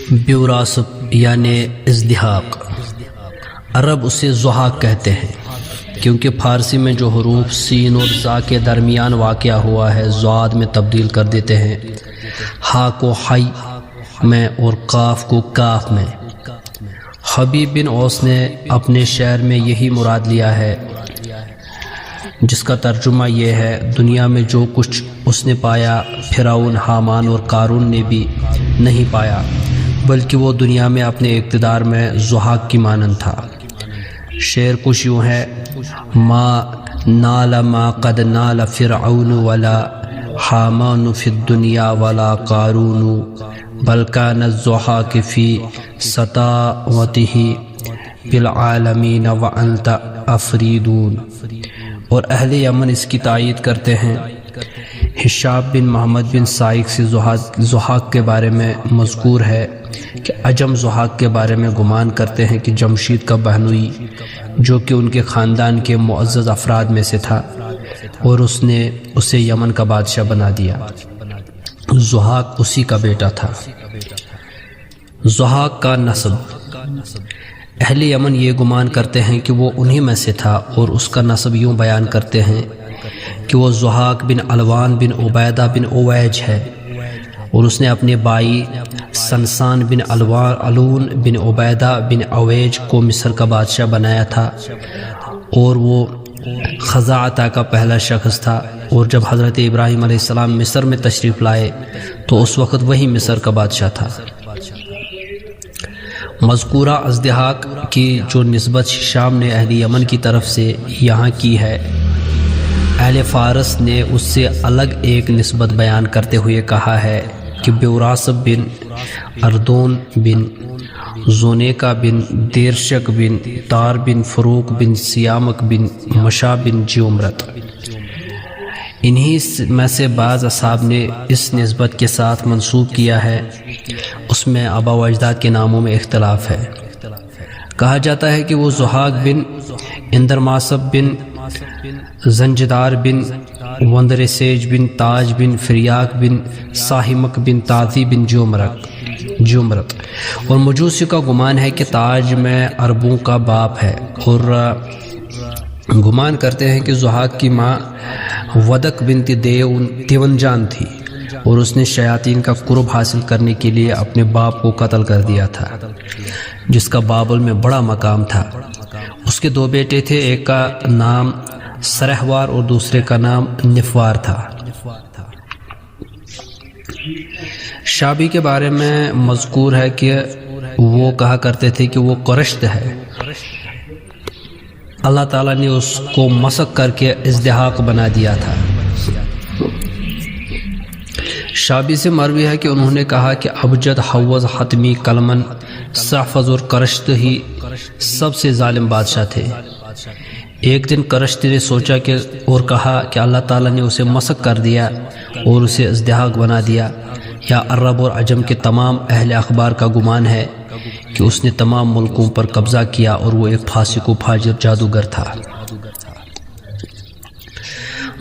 بیوراسب یعنی ازدحاق، عرب اسے زحاق کہتے ہیں کیونکہ فارسی میں جو حروف سین اور زا کے درمیان واقع ہوا ہے ضاد میں تبدیل کر دیتے ہیں، ہا کو حی میں اور قاف کو کاف میں۔ حبیب بن اوس نے اپنے شعر میں یہی مراد لیا ہے، جس کا ترجمہ یہ ہے: دنیا میں جو کچھ اس نے پایا فرعون، حامان اور قارون نے بھی نہیں پایا، بلکہ وہ دنیا میں اپنے اقتدار میں زحاق کی مانند تھا۔ شعر کچھ یوں ہے: ما نال ما قد نال فرعون ولا حامان فی الدنیا ولا قارون بل کان الضحاک فی سطاوتہ بالعالمین وانت افریدون۔ اور اہل یمن اس کی تائید کرتے ہیں۔ حشاب بن محمد بن سائق سے زحاق کے بارے میں مذکور ہے کہ عجم زحاق کے بارے میں گمان کرتے ہیں کہ جمشید کا بہنوئی، جو کہ ان کے خاندان کے معزز افراد میں سے تھا، اور اس نے اسے یمن کا بادشاہ بنا دیا۔ زحاق اسی کا بیٹا تھا۔ زحاق کا نسب، اہل یمن یہ گمان کرتے ہیں کہ وہ انہی میں سے تھا، اور اس کا نسب یوں بیان کرتے ہیں کہ وہ زحاق بن علوان بن عبیدہ بن اویج ہے، اور اس نے اپنے بھائی سنسان بن علون بن عبیدہ بن اویج کو مصر کا بادشاہ بنایا تھا، اور وہ خزاعتہ کا پہلا شخص تھا۔ اور جب حضرت ابراہیم علیہ السلام مصر میں تشریف لائے تو اس وقت وہی مصر کا بادشاہ تھا۔ مذکورہ ازدحاق کی جو نسبت شام نے اہل یمن کی طرف سے یہاں کی ہے، اہل فارس نے اس سے الگ ایک نسبت بیان کرتے ہوئے کہا ہے کہ بیوراسب بن اردون بن زونیکا بن دیرشک بن تار بن فروق بن سیامک بن مشا بن جیومرت۔ انہی میں سے بعض اصحاب نے اس نسبت کے ساتھ منسوب کیا ہے، اس میں آبا و اجداد کے ناموں میں اختلاف ہے۔ کہا جاتا ہے کہ وہ زحاق بن اندرماسب بن زنجدار بن وندرسیج بن تاج بن فریاق بن ساہمک بن تازی بن جیومرت، اور مجوسی کا گمان ہے کہ تاج میں عربوں کا باپ ہے، اور گمان کرتے ہیں کہ زحاق کی ماں ودک بنت دیونجان تھی، اور اس نے شیاطین کا قرب حاصل کرنے کے لیے اپنے باپ کو قتل کر دیا تھا، جس کا بابل میں بڑا مقام تھا۔ اس کے دو بیٹے تھے، ایک کا نام سرہوار اور دوسرے کا نام نفوار تھا۔ شابی کے بارے میں مذکور ہے کہ وہ کہا کرتے تھے کہ وہ قرشت ہے، اللہ تعالیٰ نے اس کو مسخ کر کے ازدحاق بنا دیا تھا۔ شابی سے مروی ہے کہ انہوں نے کہا کہ ابجد حوض حتمی کلمن سحفظ اور کرشت ہی سب سے ظالم بادشاہ تھے۔ ایک دن کرشت نے سوچا کہ اور کہا کہ اللہ تعالیٰ نے اسے مسخ کر دیا اور اسے ازدحاق بنا دیا، یا عرب اور عجم کے تمام اہل اخبار کا گمان ہے کہ اس نے تمام ملکوں پر قبضہ کیا اور وہ ایک فاسق و فاجر جادوگر تھا۔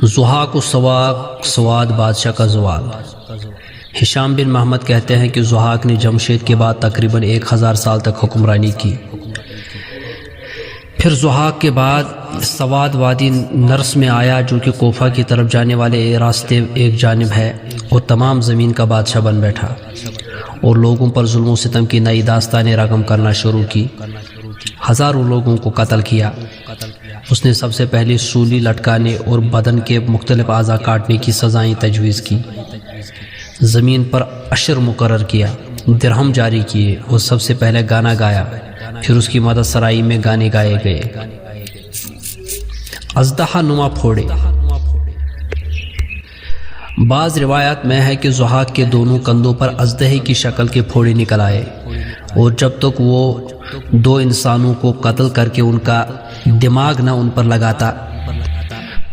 زحاق و سواد بادشاہ کا زوال، ہشام بن محمد کہتے ہیں کہ زحاق نے جمشید کے بعد تقریباً 1000 سال تک حکمرانی کی۔ پھر زحاق کے بعد سواد وادی نرس میں آیا، جو کہ کوفہ کی طرف جانے والے راستے ایک جانب ہے، اور تمام زمین کا بادشاہ بن بیٹھا اور لوگوں پر ظلم و ستم کی نئی داستانیں رقم کرنا شروع کی۔ ہزاروں لوگوں کو قتل کیا۔ اس نے سب سے پہلے سولی لٹکانے اور بدن کے مختلف اعضاء کاٹنے کی سزائیں تجویز کی، زمین پر عشر مقرر کیا، درہم جاری کیے، اور سب سے پہلے گانا گایا، پھر اس کی مدد سرائی میں گانے گائے گئے۔ اژدہا نما پھوڑے، بعض روایات میں ہے کہ زحاق کے دونوں کندھوں پر اژدہے کی شکل کے پھوڑے نکل آئے، اور جب تک وہ دو انسانوں کو قتل کر کے ان کا دماغ نہ ان پر لگاتا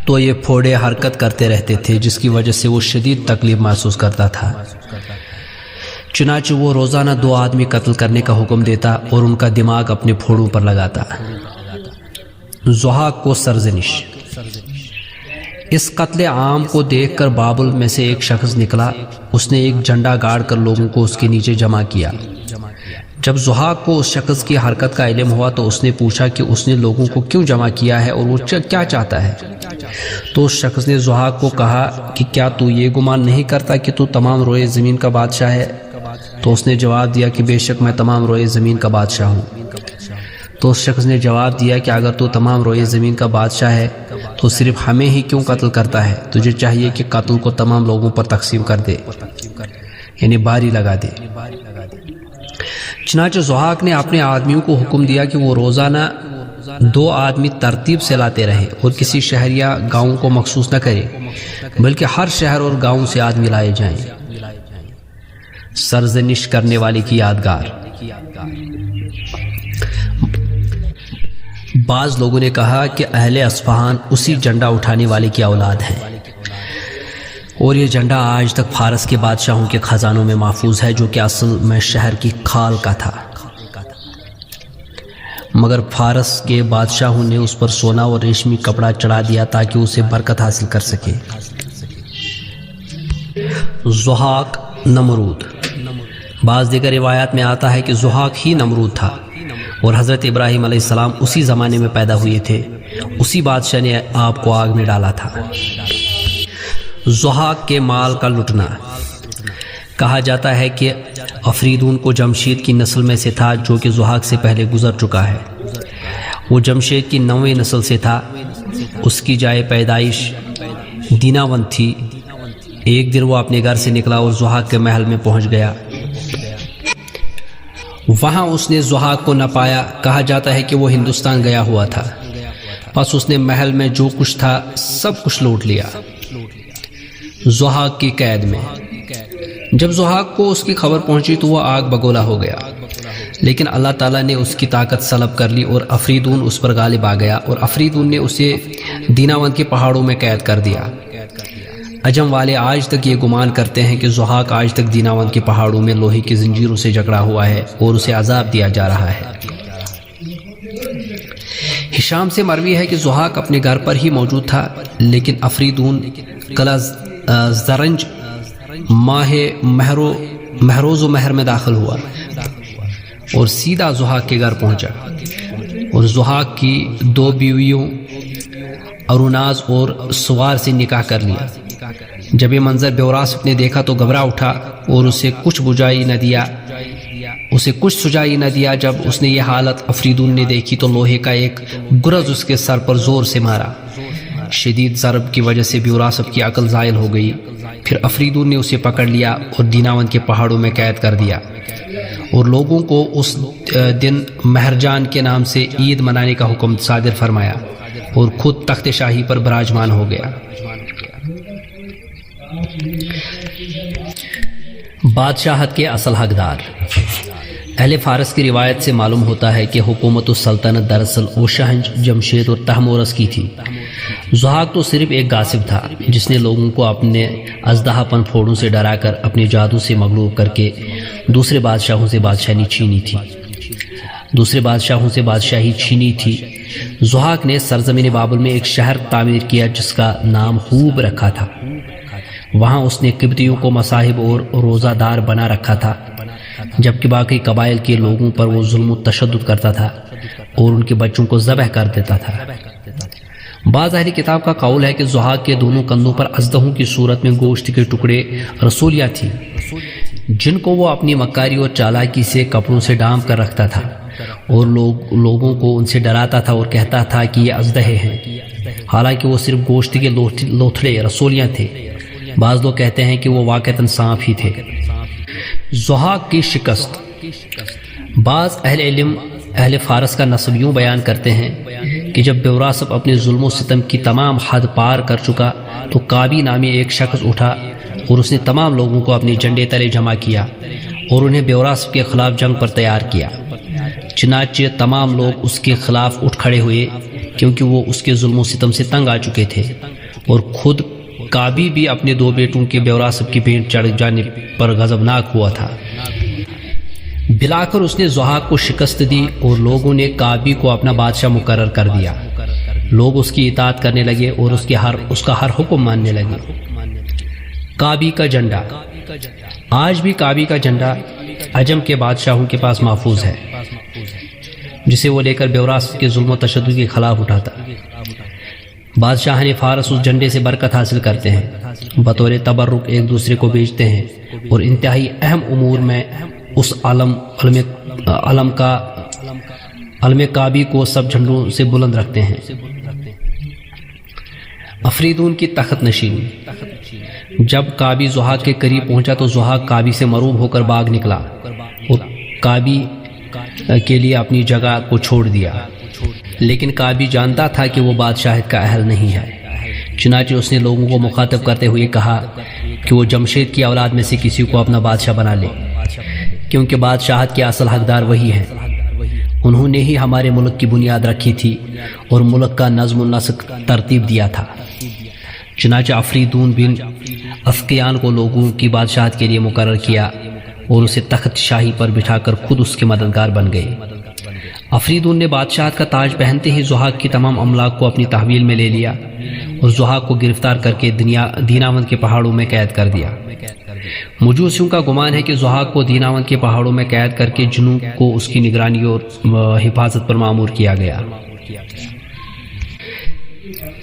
تو یہ پھوڑے حرکت کرتے رہتے تھے، جس کی وجہ سے وہ شدید تکلیف محسوس کرتا تھا۔ چنانچہ وہ روزانہ 2 آدمی قتل کرنے کا حکم دیتا اور ان کا دماغ اپنے پھوڑوں پر لگاتا۔ زحاق کو سرزنش، اس قتل عام کو دیکھ کر بابل میں سے ایک شخص نکلا، اس نے ایک جھنڈا گاڑ کر لوگوں کو اس کے نیچے جمع کیا جب ضحاک کو اس شخص کی حرکت کا علم ہوا تو اس نے پوچھا کہ اس نے لوگوں کو کیوں جمع کیا ہے اور وہ کیا چاہتا ہے۔ تو اس شخص نے ضحاک کو کہا کہ کیا تو یہ گمان نہیں کرتا کہ تو تمام روئے زمین کا بادشاہ ہے؟ تو اس نے جواب دیا کہ بے شک میں تمام روئے زمین کا بادشاہ ہوں۔ تو اس شخص نے جواب دیا کہ اگر تو تمام روئے زمین کا بادشاہ ہے تو صرف ہمیں ہی کیوں قتل کرتا ہے؟ تجھے چاہیے کہ قتل کو تمام لوگوں پر تقسیم کر دے، یعنی باری لگا دے۔ چنانچہ ضحاک نے اپنے آدمیوں کو حکم دیا کہ وہ روزانہ 2 آدمی ترتیب سے لاتے رہے اور کسی شہر یا گاؤں کو مخصوص نہ کرے، بلکہ ہر شہر اور گاؤں سے آدمی لائے جائیں۔ سرزنش کرنے والے کی یادگار۔ بعض لوگوں نے کہا کہ اہل اصفہان اسی جھنڈا اٹھانے والے کی اولاد ہیں، اور یہ جھنڈا آج تک فارس کے بادشاہوں کے خزانوں میں محفوظ ہے، جو کہ اصل میں شہر کی کھال کا تھا، مگر فارس کے بادشاہوں نے اس پر سونا اور ریشمی کپڑا چڑھا دیا تاکہ اسے برکت حاصل کر سکے۔ ضحاک نمرود۔ بعض دیگر روایات میں آتا ہے کہ ضحاک ہی نمرود تھا اور حضرت ابراہیم علیہ السلام اسی زمانے میں پیدا ہوئے تھے، اسی بادشاہ نے آپ کو آگ میں ڈالا تھا۔ ضحاک کے مال کا لٹنا۔ کہا جاتا ہے کہ افریدون کو جمشید کی نسل میں سے تھا، جو کہ ضحاک سے پہلے گزر چکا ہے۔ وہ جمشید کی 9ویں نسل سے تھا۔ اس کی جائے پیدائش دیناوند تھی۔ ایک دن وہ اپنے گھر سے نکلا اور ضحاک کے محل میں پہنچ گیا۔ وہاں اس نے ضحاک کو نہ پایا۔ کہا جاتا ہے کہ وہ ہندوستان گیا ہوا تھا، پس اس نے محل میں جو کچھ تھا سب کچھ لوٹ لیا۔ ضحاک کی قید میں۔ جب ضحاک کو اس کی خبر پہنچی تو وہ آگ بگولا ہو گیا، لیکن اللہ تعالیٰ نے اس کی طاقت سلب کر لی اور افریدون اس پر غالب آ گیا، اور افریدون نے اسے دیناوند کے پہاڑوں میں قید کر دیا۔ عجم والے آج تک یہ گمان کرتے ہیں کہ ضحاک آج تک دیناوند کے پہاڑوں میں لوہے کی زنجیروں سے جکڑا ہوا ہے اور اسے عذاب دیا جا رہا ہے۔ ہشام سے مروی ہے کہ ضحاک اپنے گھر پر ہی موجود تھا، لیکن افریدون قلعہ زرنج ماہ مہروز و مہر میں داخل ہوا اور سیدھا ضحاک کے گھر پہنچا، اور ضحاک کی 2 بیویوں اروناز اور سوار سے نکاح کر لیا۔ جب یہ منظر بیوراسپ نے دیکھا تو گھبرا اٹھا اور اسے کچھ سجائی نہ دیا۔ جب اس نے یہ حالت افریدون نے دیکھی تو لوہے کا ایک گرز اس کے سر پر زور سے مارا۔ شدید ضرب کی وجہ سے بیوراسپ کی عقل زائل ہو گئی۔ پھر افریدون نے اسے پکڑ لیا اور دیناوند کے پہاڑوں میں قید کر دیا، اور لوگوں کو اس دن مہرجان کے نام سے عید منانے کا حکم صادر فرمایا، اور خود تخت شاہی پر براجمان ہو گیا۔ بادشاہت کے اصل حقدار۔ اہل فارس کی روایت سے معلوم ہوتا ہے کہ حکومت السلطنت دراصل اوشہنج، جمشید اور تحمورس کی تھی۔ ضحاک تو صرف ایک غاصب تھا جس نے لوگوں کو اپنے اژدہا پن پھوڑوں سے ڈرا کر اپنے جادو سے مغلوب کر کے دوسرے بادشاہوں سے بادشاہی چھینی تھی۔ ضحاک نے سرزمین بابل میں ایک شہر تعمیر کیا جس کا نام خوب رکھا تھا۔ وہاں اس نے قبطیوں کو مصاحب اور روزہ دار بنا رکھا تھا، جبکہ باقی قبائل کے لوگوں پر وہ ظلم و تشدد کرتا تھا اور ان کے بچوں کو ذبح کر دیتا تھا۔ بعض اہل کتاب کا قول ہے کہ ضحاک کے دونوں کندھوں پر اژدہوں کی صورت میں گوشت کے ٹکڑے رسولیاں تھیں، جن کو وہ اپنی مکاری اور چالاکی سے کپڑوں سے ڈھانپ کر رکھتا تھا، اور لوگوں کو ان سے ڈراتا تھا اور کہتا تھا کہ یہ اژدہے ہیں، حالانکہ وہ صرف گوشت کے لوتھڑے رسولیاں تھے۔ بعض لوگ کہتے ہیں کہ وہ واقعتاً سانپ ہی تھے۔ ضحاک کی شکست۔ بعض اہل فارس کا نسب یوں بیان کرتے ہیں کہ جب بیوراسپ اپنے ظلم و ستم کی تمام حد پار کر چکا تو کابی نامی ایک شخص اٹھا اور اس نے تمام لوگوں کو اپنے جھنڈے تلے جمع کیا اور انہیں بیوراسپ کے خلاف جنگ پر تیار کیا۔ چنانچہ تمام لوگ اس کے خلاف اٹھ کھڑے ہوئے کیونکہ وہ اس کے ظلم و ستم سے تنگ آ چکے تھے، اور خود کابی بھی اپنے 2 بیٹوں کے بیوراسپ کی بھینٹ چڑھ جانے پر غضبناک ہوا تھا۔ بلا کر اس نے ضحاک کو شکست دی اور لوگوں نے کابی کو اپنا بادشاہ مقرر کر دیا۔ لوگ اس کی اطاعت کرنے لگے اور اس کا ہر حکم ماننے لگے۔ کابی کا جھنڈا۔ آج بھی کابی کا جھنڈا عجم کے بادشاہوں کے پاس محفوظ ہے، جسے وہ لے کر بیوراس کے ظلم و تشدد کے خلاف اٹھاتا۔ بادشاہ نے فارس اس جھنڈے سے برکت حاصل کرتے ہیں، بطور تبرک ایک دوسرے کو بیچتے ہیں، اور انتہائی اہم امور میں اس علم کعبی کو سب جھنڈوں سے بلند رکھتے ہیں۔ افریدون کی تخت نشینی۔ جب کعبی ضحاک کے قریب پہنچا تو ضحاک کعبی سے مروب ہو کر بھاگ نکلا اور کعبی کے لیے اپنی جگہ کو چھوڑ دیا، لیکن کعبی جانتا تھا کہ وہ بادشاہت کا اہل نہیں ہے، چنانچہ اس نے لوگوں کو مخاطب کرتے ہوئے کہا کہ وہ جمشید کی اولاد میں سے کسی کو اپنا بادشاہ بنا لے، کیونکہ بادشاہت کے اصل حقدار وہی ہیں۔ انہوں نے ہی ہمارے ملک کی بنیاد رکھی تھی اور ملک کا نظم و نسق ترتیب دیا تھا۔ چنانچہ افریدون بن افقیان کو لوگوں کی بادشاہت کے لیے مقرر کیا اور اسے تخت شاہی پر بٹھا کر خود اس کے مددگار بن گئے۔ افریدون نے بادشاہت کا تاج پہنتے ہی ضحاک کی تمام املاک کو اپنی تحویل میں لے لیا اور ضحاک کو گرفتار کر کے دیناوند کے پہاڑوں میں قید کر دیا۔ مجوسیوں کا گمان ہے کہ ضحاک کو دیناوند کے پہاڑوں میں قید کر کے جنوب کو اس کی نگرانی اور حفاظت پر مامور کیا گیا۔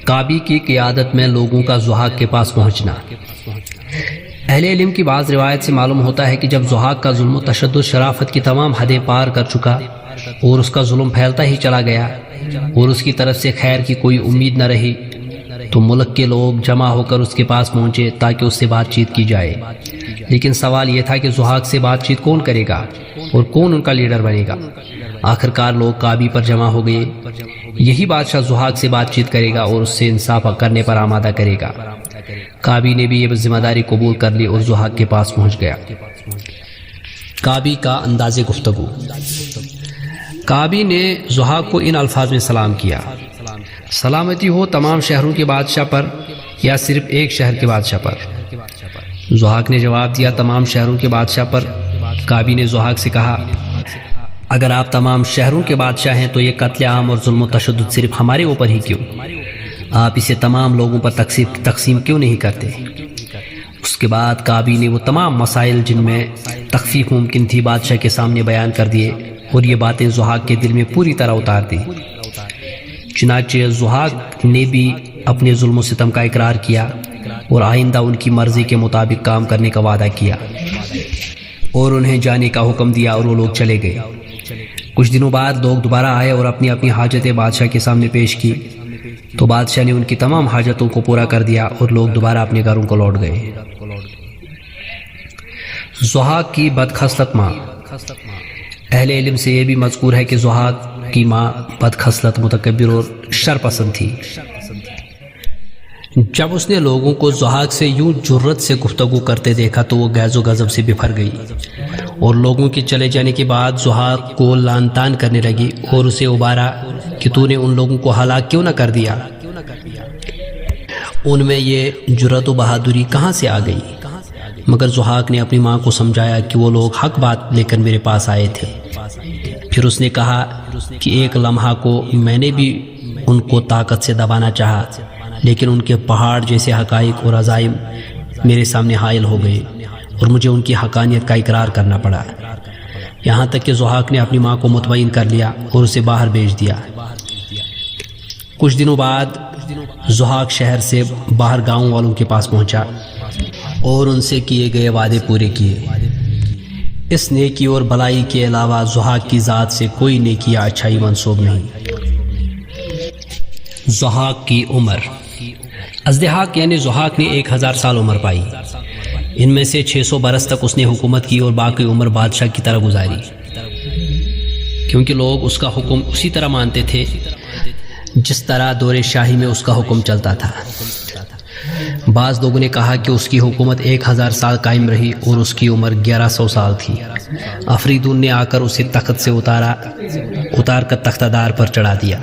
کعبی کی قیادت میں لوگوں کا ضحاک کے پاس پہنچنا۔ اہل علم کی بعض روایت سے معلوم ہوتا ہے کہ جب ضحاک کا ظلم و تشدد شرافت کی تمام حدیں پار کر چکا اور اس کا ظلم پھیلتا ہی چلا گیا اور اس کی طرف سے خیر کی کوئی امید نہ رہی، تو ملک کے لوگ جمع ہو کر اس کے پاس پہنچے تاکہ اس سے بات چیت کی جائے۔ لیکن سوال یہ تھا کہ ضحاک سے بات چیت کون کرے گا اور کون ان کا لیڈر بنے گا؟ آخرکار لوگ کعبی پر جمع ہو گئے۔ یہی بادشاہ ضحاک سے بات چیت کرے گا اور اس سے انصاف کرنے پر آمادہ کرے گا۔ کعبی نے بھی یہ ذمہ داری قبول کر لی اور ضحاک کے پاس پہنچ گیا۔ کعبی کا انداز گفتگو۔ کعبی نے ضحاک کو ان الفاظ میں سلام کیا: سلامتی ہو تمام شہروں کے بادشاہ پر یا صرف ایک شہر کے بادشاہ پر؟ ضحاک نے جواب دیا: تمام شہروں کے بادشاہ پر۔ کعبی نے ضحاک سے کہا: اگر آپ تمام شہروں کے بادشاہ ہیں تو یہ قتل عام اور ظلم و تشدد صرف ہمارے اوپر ہی کیوں؟ آپ اسے تمام لوگوں پر تقسیم کیوں نہیں کرتے؟ اس کے بعد کعبی نے وہ تمام مسائل جن میں تخفیف ممکن تھی بادشاہ کے سامنے بیان کر دیے اور یہ باتیں ضحاک کے دل میں پوری طرح اتار دی۔ چنانچہ ضحاک نے بھی اپنے ظلم و ستم کا اقرار کیا اور آئندہ ان کی مرضی کے مطابق کام کرنے کا وعدہ کیا اور انہیں جانے کا حکم دیا اور وہ لوگ چلے گئے۔ کچھ دنوں بعد لوگ دوبارہ آئے اور اپنی اپنی حاجتیں بادشاہ کے سامنے پیش کی، تو بادشاہ نے ان کی تمام حاجتوں کو پورا کر دیا اور لوگ دوبارہ اپنے گھروں کو لوٹ گئے۔ ضحاک کی بدخصلت ماں۔ اہل علم سے یہ بھی مذکور ہے کہ ضحاک کی ماں بدخصلت، متکبر اور شر پسند تھی۔ جب اس نے لوگوں کو ضحاک سے یوں جرت سے گفتگو کرتے دیکھا تو وہ غیظ و غضب سے بفر گئی اور لوگوں کے چلے جانے کے بعد ضحاک کو لعن طعن کرنے لگی اور اسے ابھارا کہ تو نے ان لوگوں کو ہلاک کیوں نہ کر دیا؟ ان میں یہ جرت و بہادری کہاں سے آ گئی؟ مگر ضحاک نے اپنی ماں کو سمجھایا کہ وہ لوگ حق بات لے کر میرے پاس آئے تھے۔ پھر اس نے کہا کہ ایک لمحہ کو میں نے بھی ان کو طاقت سے دبانا چاہا، لیکن ان کے پہاڑ جیسے حقائق اور عزائم میرے سامنے حائل ہو گئے اور مجھے ان کی حقانیت کا اقرار کرنا پڑا، یہاں تک کہ ضحاک نے اپنی ماں کو مطمئن کر لیا اور اسے باہر بھیج دیا۔ کچھ دنوں بعد ضحاک شہر سے باہر گاؤں والوں کے پاس پہنچا اور ان سے کیے گئے وعدے پورے کیے۔ اس نیکی اور بلائی کے علاوہ ضحاک کی ذات سے کوئی نیکی یا اچھائی منسوب نہیں۔ ضحاک کی عمر۔ ازدحاق یعنی ضحاک نے 1000 سال عمر پائی، ان میں سے 600 برس تک اس نے حکومت کی اور باقی عمر بادشاہ کی طرح گزاری، کیونکہ لوگ اس کا حکم اسی طرح مانتے تھے جس طرح دور شاہی میں اس کا حکم چلتا تھا۔ بعض لوگوں نے کہا کہ اس کی حکومت 1000 سال قائم رہی اور اس کی عمر 1100 سال تھی۔ افریدون نے آ کر اسے تخت سے اتار کر تختہ دار پر چڑھا دیا۔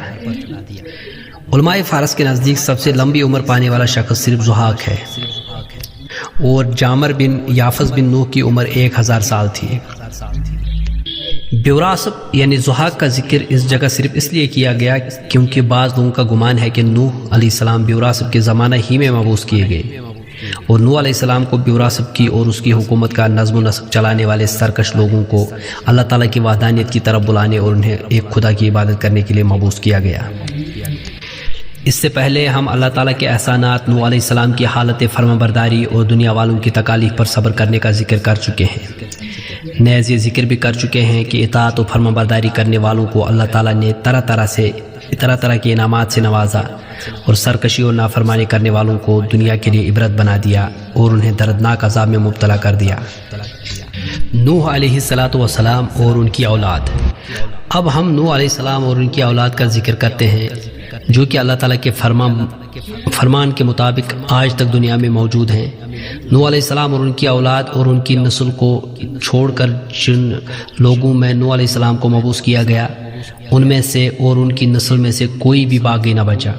علماء فارس کے نزدیک سب سے لمبی عمر پانے والا شخص صرف ضحاک ہے، اور جامر بن یافس بن نوح کی عمر 1000 سال تھی۔ بیوراسب یعنی ضحاک کا ذکر اس جگہ صرف اس لیے کیا گیا کیونکہ بعض لوگوں کا گمان ہے کہ نوح علیہ السلام بیوراسب کے زمانہ ہی میں مبعوث کیے گئے۔ اور نوح علیہ السلام کو بھی وراثت کی اور اس کی حکومت کا نظم و نسق چلانے والے سرکش لوگوں کو اللہ تعالیٰ کی وحدانیت کی طرف بلانے اور انہیں ایک خدا کی عبادت کرنے کے لیے مبعوث کیا گیا۔ اس سے پہلے ہم اللہ تعالیٰ کے احسانات، نوح علیہ السلام کی حالت فرمانبرداری اور دنیا والوں کی تکالیف پر صبر کرنے کا ذکر کر چکے ہیں۔ نیز یہ ذکر بھی کر چکے ہیں کہ اطاعت و فرمانبرداری کرنے والوں کو اللہ تعالیٰ نے طرح طرح کے انعامات سے نوازا اور سرکشی اور نافرمانی کرنے والوں کو دنیا کے لیے عبرت بنا دیا اور انہیں دردناک عذاب میں مبتلا کر دیا۔ نوح علیہ السلام اور ان کی اولاد۔ اب ہم نوح علیہ السلام اور ان کی اولاد کا ذکر کرتے ہیں جو کہ اللہ تعالیٰ کے فرمان کے مطابق آج تک دنیا میں موجود ہیں۔ نوح علیہ السلام اور ان کی اولاد اور ان کی نسل کو چھوڑ کر جن لوگوں میں نوح علیہ السلام کو مبعوث کیا گیا ان میں سے اور ان کی نسل میں سے کوئی بھی باقی نہ بچا۔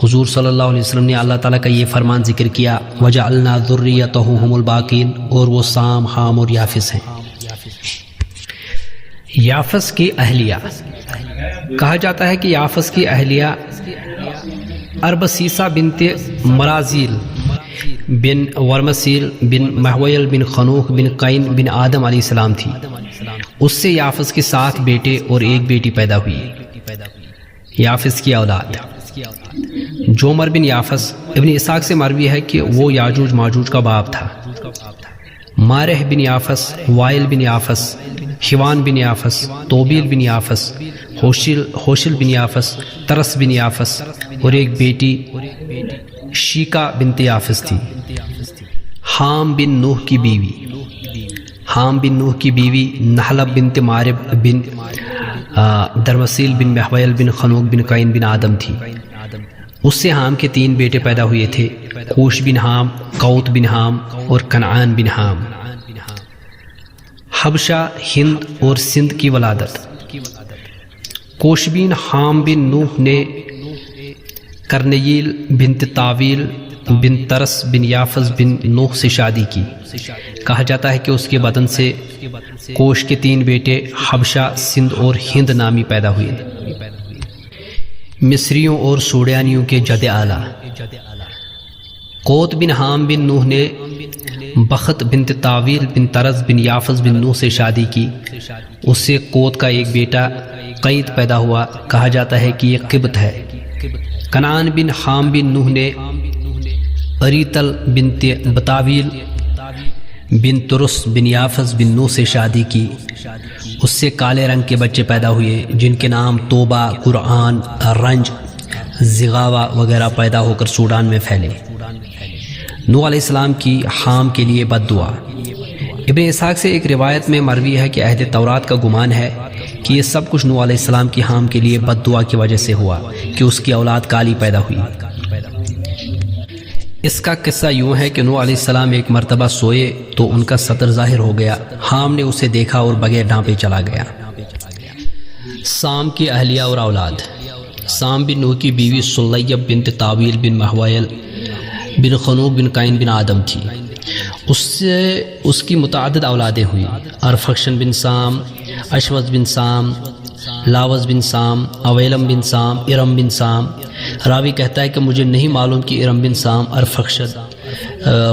حضور صلی اللہ علیہ وسلم نے اللہ تعالیٰ کا یہ فرمان ذکر کیا، وَجَعَلْنَا ذُرِّيَّتَهُ هُمُ الْبَاقِينَ، اور وہ سام، حام اور یافس ہیں۔ یافس کی اہلیہ۔ کہا جاتا ہے کہ یافس کی اہلیہ اربسیسہ بنت مرازیل بن ورمسیل بن محویل بن خنوخ بن قین بن آدم علیہ السلام تھی۔ اس سے یافس کے 7 بیٹے اور 1 بیٹی پیدا ہوئی۔ یافس کی اولاد۔ جومر بن یافس ابن اسحاق سے مروی ہے کہ وہ یاجوج ماجوج کا باپ تھا۔ مارح بن یافس، وائل بن یافس، حیوان بن یافس، توبیل بن یافس، ہوشل بن یافس، ترس بن یافس اور 1 بیٹی شیکا بنت یافس تھی۔ حام بن نوح کی بیوی۔ حام بن نوح کی بیوی نحلب بنت مارب بن درمسیل بن محویل بن خنوق بن قین بن آدم تھی۔ اس سے حام کے 3 بیٹے پیدا ہوئے تھے، کوش بن حام، قوت بن حام اور کنعان بن حام۔ حبشہ، ہند اور سندھ کی ولادت۔ کوش بن حام بن نوح نے کرنیل بنت تاویل بن ترس بن یافس بن نوح سے شادی کی۔ کہا جاتا ہے کہ اس کے بدن سے کوش کے 3 بیٹے حبشہ، سندھ اور ہند نامی پیدا ہوئے۔ مصریوں اور سوڈانیوں کے جد اعلیٰ۔ قوت بن حام بن نوح نے بخت بنت تاویل بن ترس بن یافس بن نوح سے شادی کی۔ اس سے قوت کا 1 بیٹا قید پیدا ہوا۔ کہا جاتا ہے کہ یہ قبط ہے۔ کنعان بن حام بن نوح نے اریتل بنت بتاویل بن ترس بن یافس بن نوح سے شادی کی۔ اس سے کالے رنگ کے بچے پیدا ہوئے جن کے نام توبہ، قرآن، رنج، زغاوہ وغیرہ پیدا ہو کر سوڈان میں پھیلے۔ نوح علیہ السلام کی حام کے لیے بد دعا۔ ابن اسحاق سے ایک روایت میں مروی ہے کہ اہل تورات کا گمان ہے کہ یہ سب کچھ نوح علیہ السلام کی حام کے لیے بد دعا کی وجہ سے ہوا کہ اس کی اولاد کالی پیدا ہوئی۔ اس کا قصہ یوں ہے کہ نوح علیہ السلام ایک مرتبہ سوئے تو ان کا سطر ظاہر ہو گیا۔ حام نے اسے دیکھا اور بغیر ڈانپے چلا گیا۔ سام کی اہلیہ اور اولاد۔ سام بن نوح کی بیوی سلیب بنت تاویل بن محویل بن خنوق بن قین بن آدم تھی۔ اس سے اس کی متعدد اولادیں ہوئیں۔ ارفخشن بن سام، اشوز بن سام، لاوز بن سام، اویلم بن سام، ارم بن سام۔ راوی کہتا ہے کہ مجھے نہیں معلوم کہ ارم بن سام ارفخشد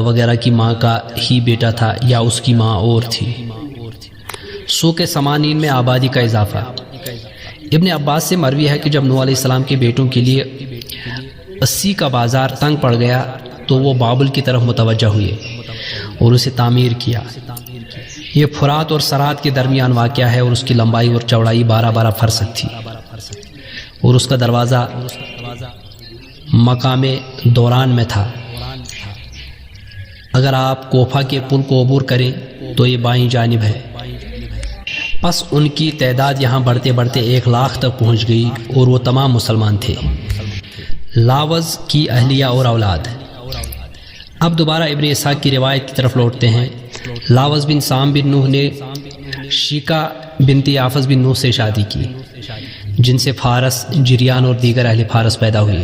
وغیرہ کی ماں کا ہی بیٹا تھا یا اس کی ماں اور تھی۔ سو کے 80 میں آبادی کا اضافہ۔ ابن عباس سے مروی ہے کہ جب نوح علیہ السلام کے بیٹوں کے لیے 80 کا بازار تنگ پڑ گیا تو وہ بابل کی طرف متوجہ ہوئے اور اسے تعمیر کیا۔ یہ فرات اور سرات کے درمیان واقع ہے اور اس کی لمبائی اور چوڑائی 12 فرسخ تھی اور اس کا دروازہ مقام دوران میں تھا۔ اگر آپ کوفہ کے پل کو عبور کریں تو یہ بائیں جانب ہے۔ پس ان کی تعداد یہاں بڑھتے بڑھتے 1 لاکھ تک پہنچ گئی اور وہ تمام مسلمان تھے۔ لاوز کی اہلیہ اور اولاد۔ اب دوبارہ ابن اسحاق کی روایت کی طرف لوٹتے ہیں۔ لاوز بن سام بن نوح نے شیکا بنت یافس بن نوح سے شادی کی جن سے فارس، جریان اور دیگر اہل فارس پیدا ہوئے۔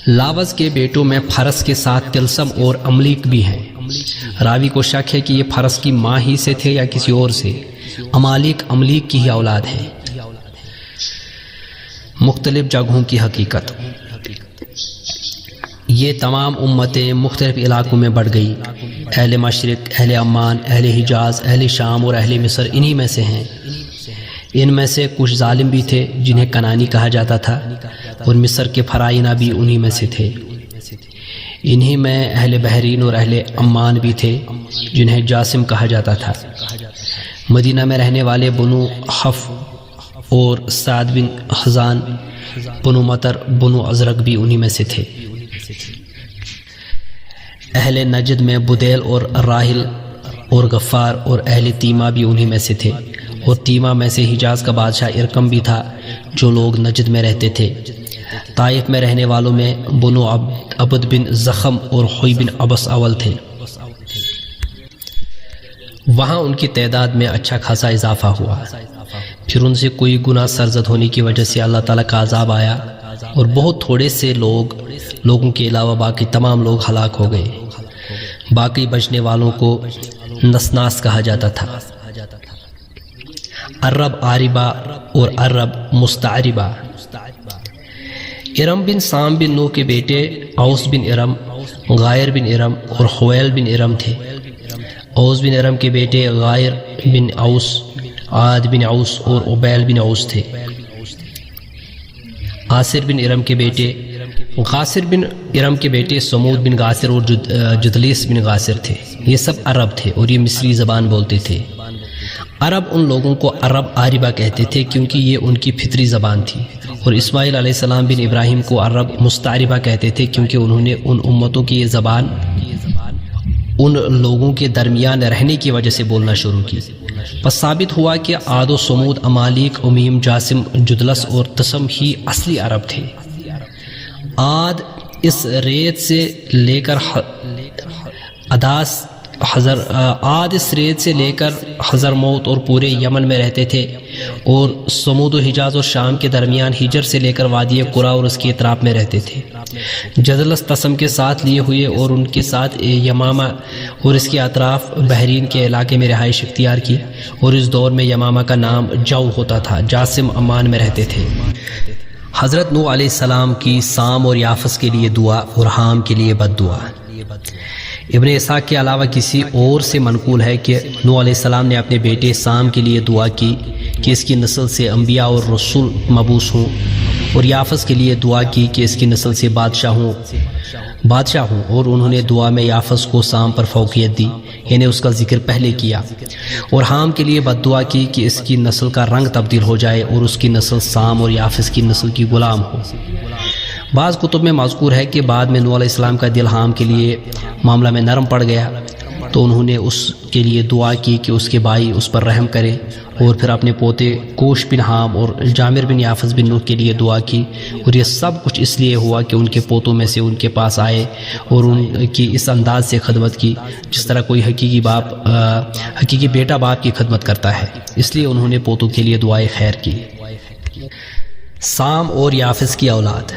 لاوز کے بیٹوں میں فرس کے ساتھ تلسم اور املیک بھی ہیں۔ راوی کو شک ہے کہ یہ فرس کی ماں ہی سے تھے یا کسی اور سے۔ امالیک املیک کی ہی اولاد ہیں۔ مختلف جگہوں کی حقیقت۔ یہ تمام امتیں مختلف علاقوں میں بڑھ گئی. اہل مشرق، اہل عمان، اہل حجاز، اہل شام اور اہل مصر انہی میں سے ہیں. ان میں سے کچھ ظالم بھی تھے جنہیں کنانی کہا جاتا تھا، اور مصر کے فرائینہ بھی انہی میں سے تھے. انہی میں اہل بحرین اور اہل عمان بھی تھے جنہیں جاسم کہا جاتا تھا. مدینہ میں رہنے والے بنو حف اور سعد بن حزان، بنو مطر، بنو ازرق بھی انہی میں سے تھے. اہل نجد میں بدیل اور راحل اور غفار اور اہل تیمہ بھی انہی میں سے تھے، اور تیمہ میں سے حجاز کا بادشاہ ارکم بھی تھا جو لوگ نجد میں رہتے تھے. طائف میں رہنے والوں میں بنو عبد بن زخم اور خوی بن عبس اول تھے. وہاں ان کی تعداد میں اچھا خاصا اضافہ ہوا. پھر ان سے کوئی گناہ سرزد ہونے کی وجہ سے اللہ تعالیٰ کا عذاب آیا، اور بہت تھوڑے سے لوگوں کے علاوہ باقی تمام لوگ ہلاک ہو گئے. باقی بچنے والوں کو نسناس کہا جاتا تھا. عرب عاربہ اور عرب مستعربہ. ارم بن سام بن نوح کے بیٹے اوس بن ارم، غائر بن ارم اور خویل بن ارم تھے. اوس بن ارم کے بیٹے غائر بن اوس، عاد بن اوس اور عبیل بن اوس تھے. غاصر بن ارم کے بیٹے سمود بن غاصر اور جدلیس بن غاصر تھے. یہ سب عرب تھے اور یہ مصری زبان بولتے تھے. عرب ان لوگوں کو عرب عاربہ کہتے تھے کیونکہ یہ ان کی فطری زبان تھی، اور اسماعیل علیہ السلام بن ابراہیم کو عرب مستعربہ کہتے تھے کیونکہ انہوں نے ان امتوں کی یہ زبان ان لوگوں کے درمیان رہنے کی وجہ سے بولنا شروع کی. پس ثابت ہوا کہ عاد و سمود، امالیک، امیم، جاسم، جدلس اور تسم ہی اصلی عرب تھے. عاد اس ریت سے لے کر حضرموت اور پورے یمن میں رہتے تھے، اور سمود و حجاز اور شام کے درمیان ہجر سے لے کر وادی قرا اور اس کے اطراف میں رہتے تھے. جدلس تسم کے ساتھ لیے ہوئے اور ان کے ساتھ یمامہ اور اس کے اطراف بحرین کے علاقے میں رہائش اختیار کی، اور اس دور میں یمامہ کا نام جو ہوتا تھا. جاسم عمان میں رہتے تھے. حضرت نوح علیہ السلام کی سام اور یافس کے لیے دعا اور حام کے لیے بد دعا. ابن اسحاق کے علاوہ کسی اور سے منقول ہے کہ نوح علیہ السلام نے اپنے بیٹے سام کے لیے دعا کی کہ اس کی نسل سے انبیاء اور رسول مبعوث ہوں، اور یافس کے لیے دعا کی کہ اس کی نسل سے بادشاہ ہوں، اور انہوں نے دعا میں یافس کو سام پر فوقیت دی، یعنی اس کا ذکر پہلے کیا. اور حام کے لیے بد دعا کی کہ اس کی نسل کا رنگ تبدیل ہو جائے اور اس کی نسل سام اور یافس کی نسل کی غلام ہو. بعض کتب میں مذکور ہے کہ بعد میں نوح علیہ السلام کا دل حام کے لیے معاملہ میں نرم پڑ گیا، تو انہوں نے اس کے لیے دعا کی کہ اس کے بھائی اس پر رحم کرے، اور پھر اپنے پوتے کوش بن حام اور جامر بن یافس بن نوح کے لیے دعا کی. اور یہ سب کچھ اس لیے ہوا کہ ان کے پوتوں میں سے ان کے پاس آئے اور ان کی اس انداز سے خدمت کی جس طرح کوئی حقیقی بیٹا باپ کی خدمت کرتا ہے. اس لیے انہوں نے پوتوں کے لیے دعائے خیر کی. سام اور یافس کی اولاد.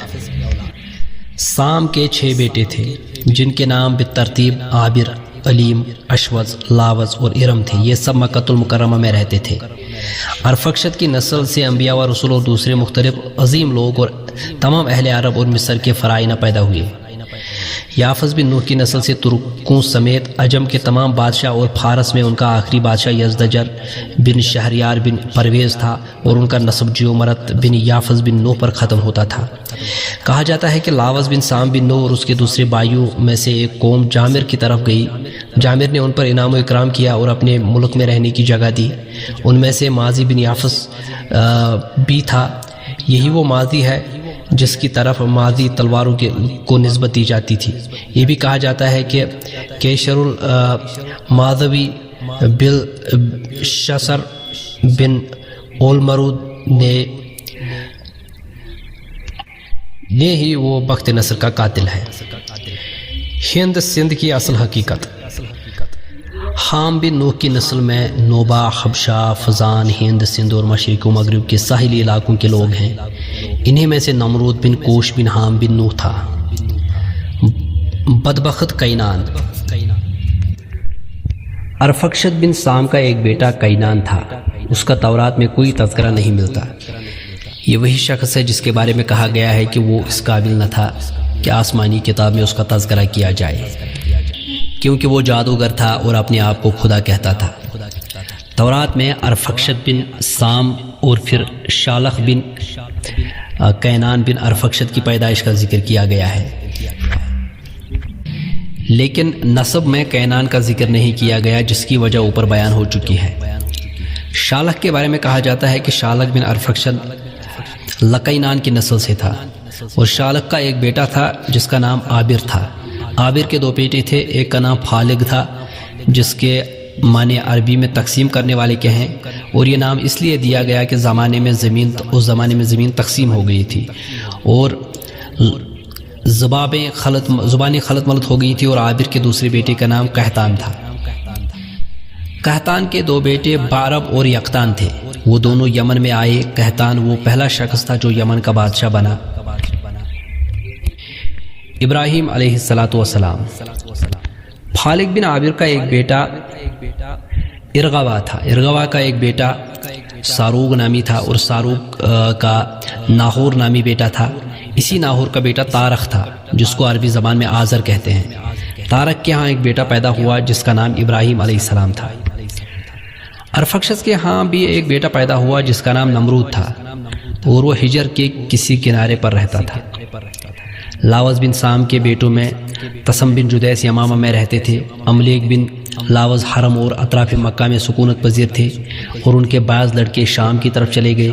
سام کے 6 بیٹے تھے جن کے نام بالترتیب عابر، علیم، اشوز، لاوز اور ارم تھے. یہ سب مکہ المکرمہ میں رہتے تھے. ارفخشد کی نسل سے انبیاء و رسول اور دوسرے مختلف عظیم لوگ اور تمام اہل عرب اور مصر کے فرائینہ پیدا ہوئے. یافس بن نوح کی نسل سے ترکوں سمیت عجم کے تمام بادشاہ، اور فارس میں ان کا آخری بادشاہ یزدجر بن شہریار بن پرویز تھا، اور ان کا نسب جیومرت بن یافس بن نوح پر ختم ہوتا تھا. کہا جاتا ہے کہ لاوز بن سام بن نوح اور اس کے دوسرے بھائیوں میں سے ایک قوم جامر کی طرف گئی. جامر نے ان پر انعام و اکرام کیا اور اپنے ملک میں رہنے کی جگہ دی. ان میں سے ماضی بن یافس بھی تھا. یہی وہ ماضی ہے جس کی طرف ماضی تلواروں کو نسبت دی جاتی تھی. یہ بھی کہا جاتا ہے کہ کیشر الماضوی بالشسر بن اولمرود نے ہی وہ بخت نصر کا قاتل ہے. ہند سندھ کی اصل حقیقت. حام بن نوح کی نسل میں نوبہ، حبشہ، فزان، ہند، سندھ اور مشرق و مغرب کے ساحلی علاقوں کے لوگ ہیں. انہی میں سے نمرود بن کوش بن حام بن نوح تھا. بدبخت کینان. ارفخشد بن سام کا ایک بیٹا کینان تھا. اس کا تورات میں کوئی تذکرہ نہیں ملتا. یہ وہی شخص ہے جس کے بارے میں کہا گیا ہے کہ وہ اس قابل نہ تھا کہ آسمانی کتاب میں اس کا تذکرہ کیا جائے، کیونکہ وہ جادوگر تھا اور اپنے آپ کو خدا کہتا تھا۔ تورات میں ارفکشد بن سام اور پھر شالخ بن کینان بن ارفکشد کی پیدائش کا ذکر کیا گیا ہے، لیکن نسب میں کینان کا ذکر نہیں کیا گیا، جس کی وجہ اوپر بیان ہو چکی ہے۔ شالخ کے بارے میں کہا جاتا ہے کہ شالخ بن ارفکشد لقینان کی نسل سے تھا، اور شالخ کا ایک بیٹا تھا جس کا نام عابر تھا۔ عابر کے دو بیٹے تھے، ایک کا نام فالغ تھا جس کے معنی عربی میں تقسیم کرنے والے کے ہیں، اور یہ نام اس لیے دیا گیا کہ اس زمانے میں زمین تقسیم ہو گئی تھی اور زبانیں خلط ملط ہو گئی تھی، اور عابر کے دوسرے بیٹے کا نام قحطان تھا۔ قحطان کے دو بیٹے بارب اور یقطان تھے، وہ دونوں یمن میں آئے۔ قحطان وہ پہلا شخص تھا جو یمن کا بادشاہ بنا۔ ابراہیم علیہ السلام۔ فالغ بن عابر کا ایک بیٹا ارغوا تھا، ارغوا کا ایک بیٹا ساروگ نامی تھا، اور ساروگ کا ناہور نامی بیٹا تھا۔ اسی ناہور کا بیٹا تارخ تھا جس کو عربی زبان میں آزر کہتے ہیں۔ تارخ کے ہاں ایک بیٹا پیدا ہوا جس کا نام ابراہیم علیہ السلام تھا۔ ارفکشد کے ہاں بھی ایک بیٹا پیدا ہوا جس کا نام نمرود تھا، اور وہ حجر کے کسی کنارے پر رہتا تھا۔ لاوز بن سام کے بیٹوں میں تسم بن جدیس یمامہ میں رہتے تھے۔ املیک بن لاوز حرم اور اطراف مکہ میں سکونت پذیر تھے، اور ان کے بعض لڑکے شام کی طرف چلے گئے،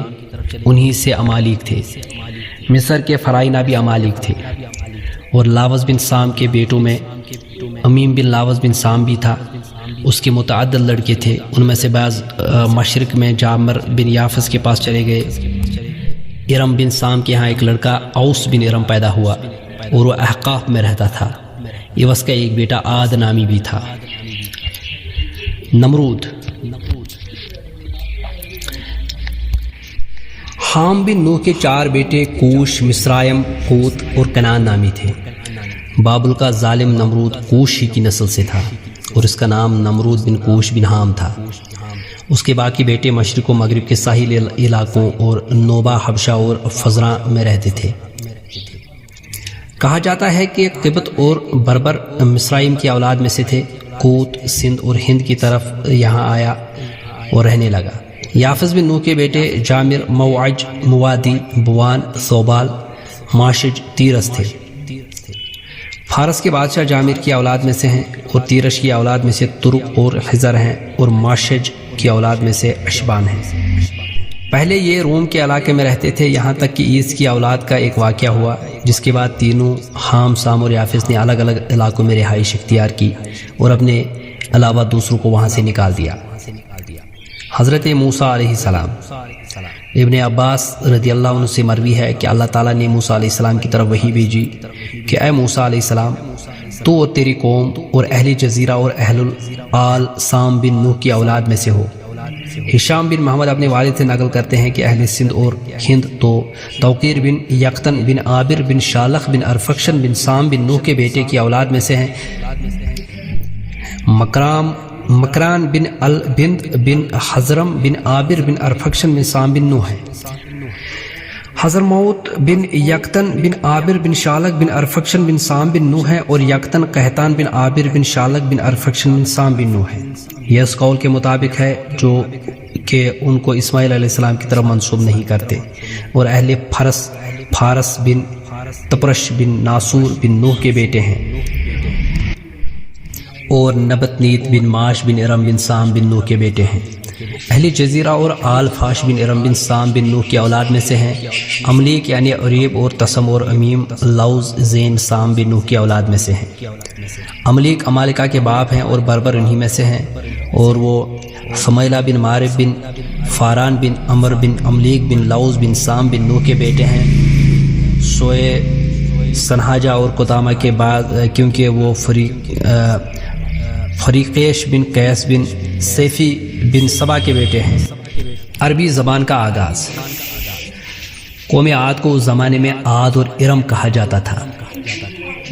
انہی سے امالیک تھے۔ مصر کے فرائنہ بھی امالیک تھے۔ اور لاوز بن سام کے بیٹوں میں امیم بن لاوز بن سام بھی تھا، اس کے متعدد لڑکے تھے، ان میں سے بعض مشرق میں جامر بن یافس کے پاس چلے گئے۔ ارم بن سام کے ہاں ایک لڑکا اوس بن ارم پیدا ہوا، اور وہ احقاف میں رہتا تھا۔ ایوس کا ایک بیٹا عاد نامی بھی تھا۔ نمرود۔ حام بن نوح کے 4 بیٹے کوش، مصرائم، کوت اور کنان نامی تھے۔ بابل کا ظالم نمرود کوش ہی کی نسل سے تھا، اور اس کا نام نمرود بن کوش بن حام تھا۔ اس کے باقی بیٹے مشرق و مغرب کے ساحلی علاقوں اور نوبہ، حبشہ اور فزراں میں رہتے تھے۔ کہا جاتا ہے کہ قبط اور بربر مصرائم کی اولاد میں سے تھے۔ کوت سندھ اور ہند کی طرف یہاں آیا اور رہنے لگا۔ یافس بن نوح کے بیٹے جامر، موعج، موادی، بوان، ثوبال، ماشج، تیرس تھے۔ فارس کے بادشاہ جامر کی اولاد میں سے ہیں، اور تیرش کی اولاد میں سے ترک اور خزر ہیں، اور ماشج کی اولاد میں سے اشبان ہیں۔ پہلے یہ روم کے علاقے میں رہتے تھے، یہاں تک کہ عیس کی اولاد کا ایک واقعہ ہوا، جس کے بعد تینوں حام، سام اور یافس نے الگ الگ علاقوں میں رہائش اختیار کی، اور اپنے علاوہ دوسروں کو وہاں سے نکال دیا۔ حضرت موسیٰ علیہ السلام۔ ابن عباس رضی اللہ عنہ سے مروی ہے کہ اللہ تعالیٰ نے موسیٰ علیہ السلام کی طرف وحی بھیجی کہ اے موسیٰ علیہ السلام، تو اور تیری قوم اور اہل جزیرہ اور اہل آل سام بن نوح کی اولاد میں سے ہو۔ ہشام بن محمد اپنے والد سے نقل کرتے ہیں کہ اہل سندھ اور ہند تو توقیر بن یقطن بن عابر بن شالخ بن ارفکشن بن سام بن نوح کے بیٹے کی اولاد میں سے ہیں۔ مکران بن البند بن حضرم بن عابر بن ارفکشن بن سام بن نوح ہے۔ حضرموت بن یقطن بن عابر بن شالق بن ارفکشن بن سام بن نوح ہے، اور یقطن قحطان بن عابر بن شالق بن ارفکشن بن سام بن نوح ہے۔ یہ اس قول کے مطابق ہے جو کہ ان کو اسماعیل علیہ السلام کی طرف منسوب نہیں کرتے، اور اہل فارس بن تپرش بن ناسور بن نوح کے بیٹے ہیں، اور نبتنیت بن ماش بن ارم بن سام بن نوح کے بیٹے ہیں۔ اہل جزیرہ اور آل فاش بن ارم بن سام بن نوح کی اولاد میں سے ہیں۔ املیک یعنی عریب اور تسم اور امیم لوز زین سام بن نوح کی اولاد میں سے ہیں۔ املیک امالکہ کے باپ ہیں، اور بربر انہی میں سے ہیں، اور وہ سمیلہ بن مارب بن فاران بن عمر بن املیک بن لوز بن سام بن نوح کے بیٹے ہیں۔ سوئے سنہاجہ اور قدامہ کے بعد کیونکہ وہ فریقیش بن قیس بن سیفی بن سبا کے بیٹے ہیں۔ عربی زبان کا آغاز۔ قوم عاد کو اس زمانے میں عاد اور ارم کہا جاتا تھا۔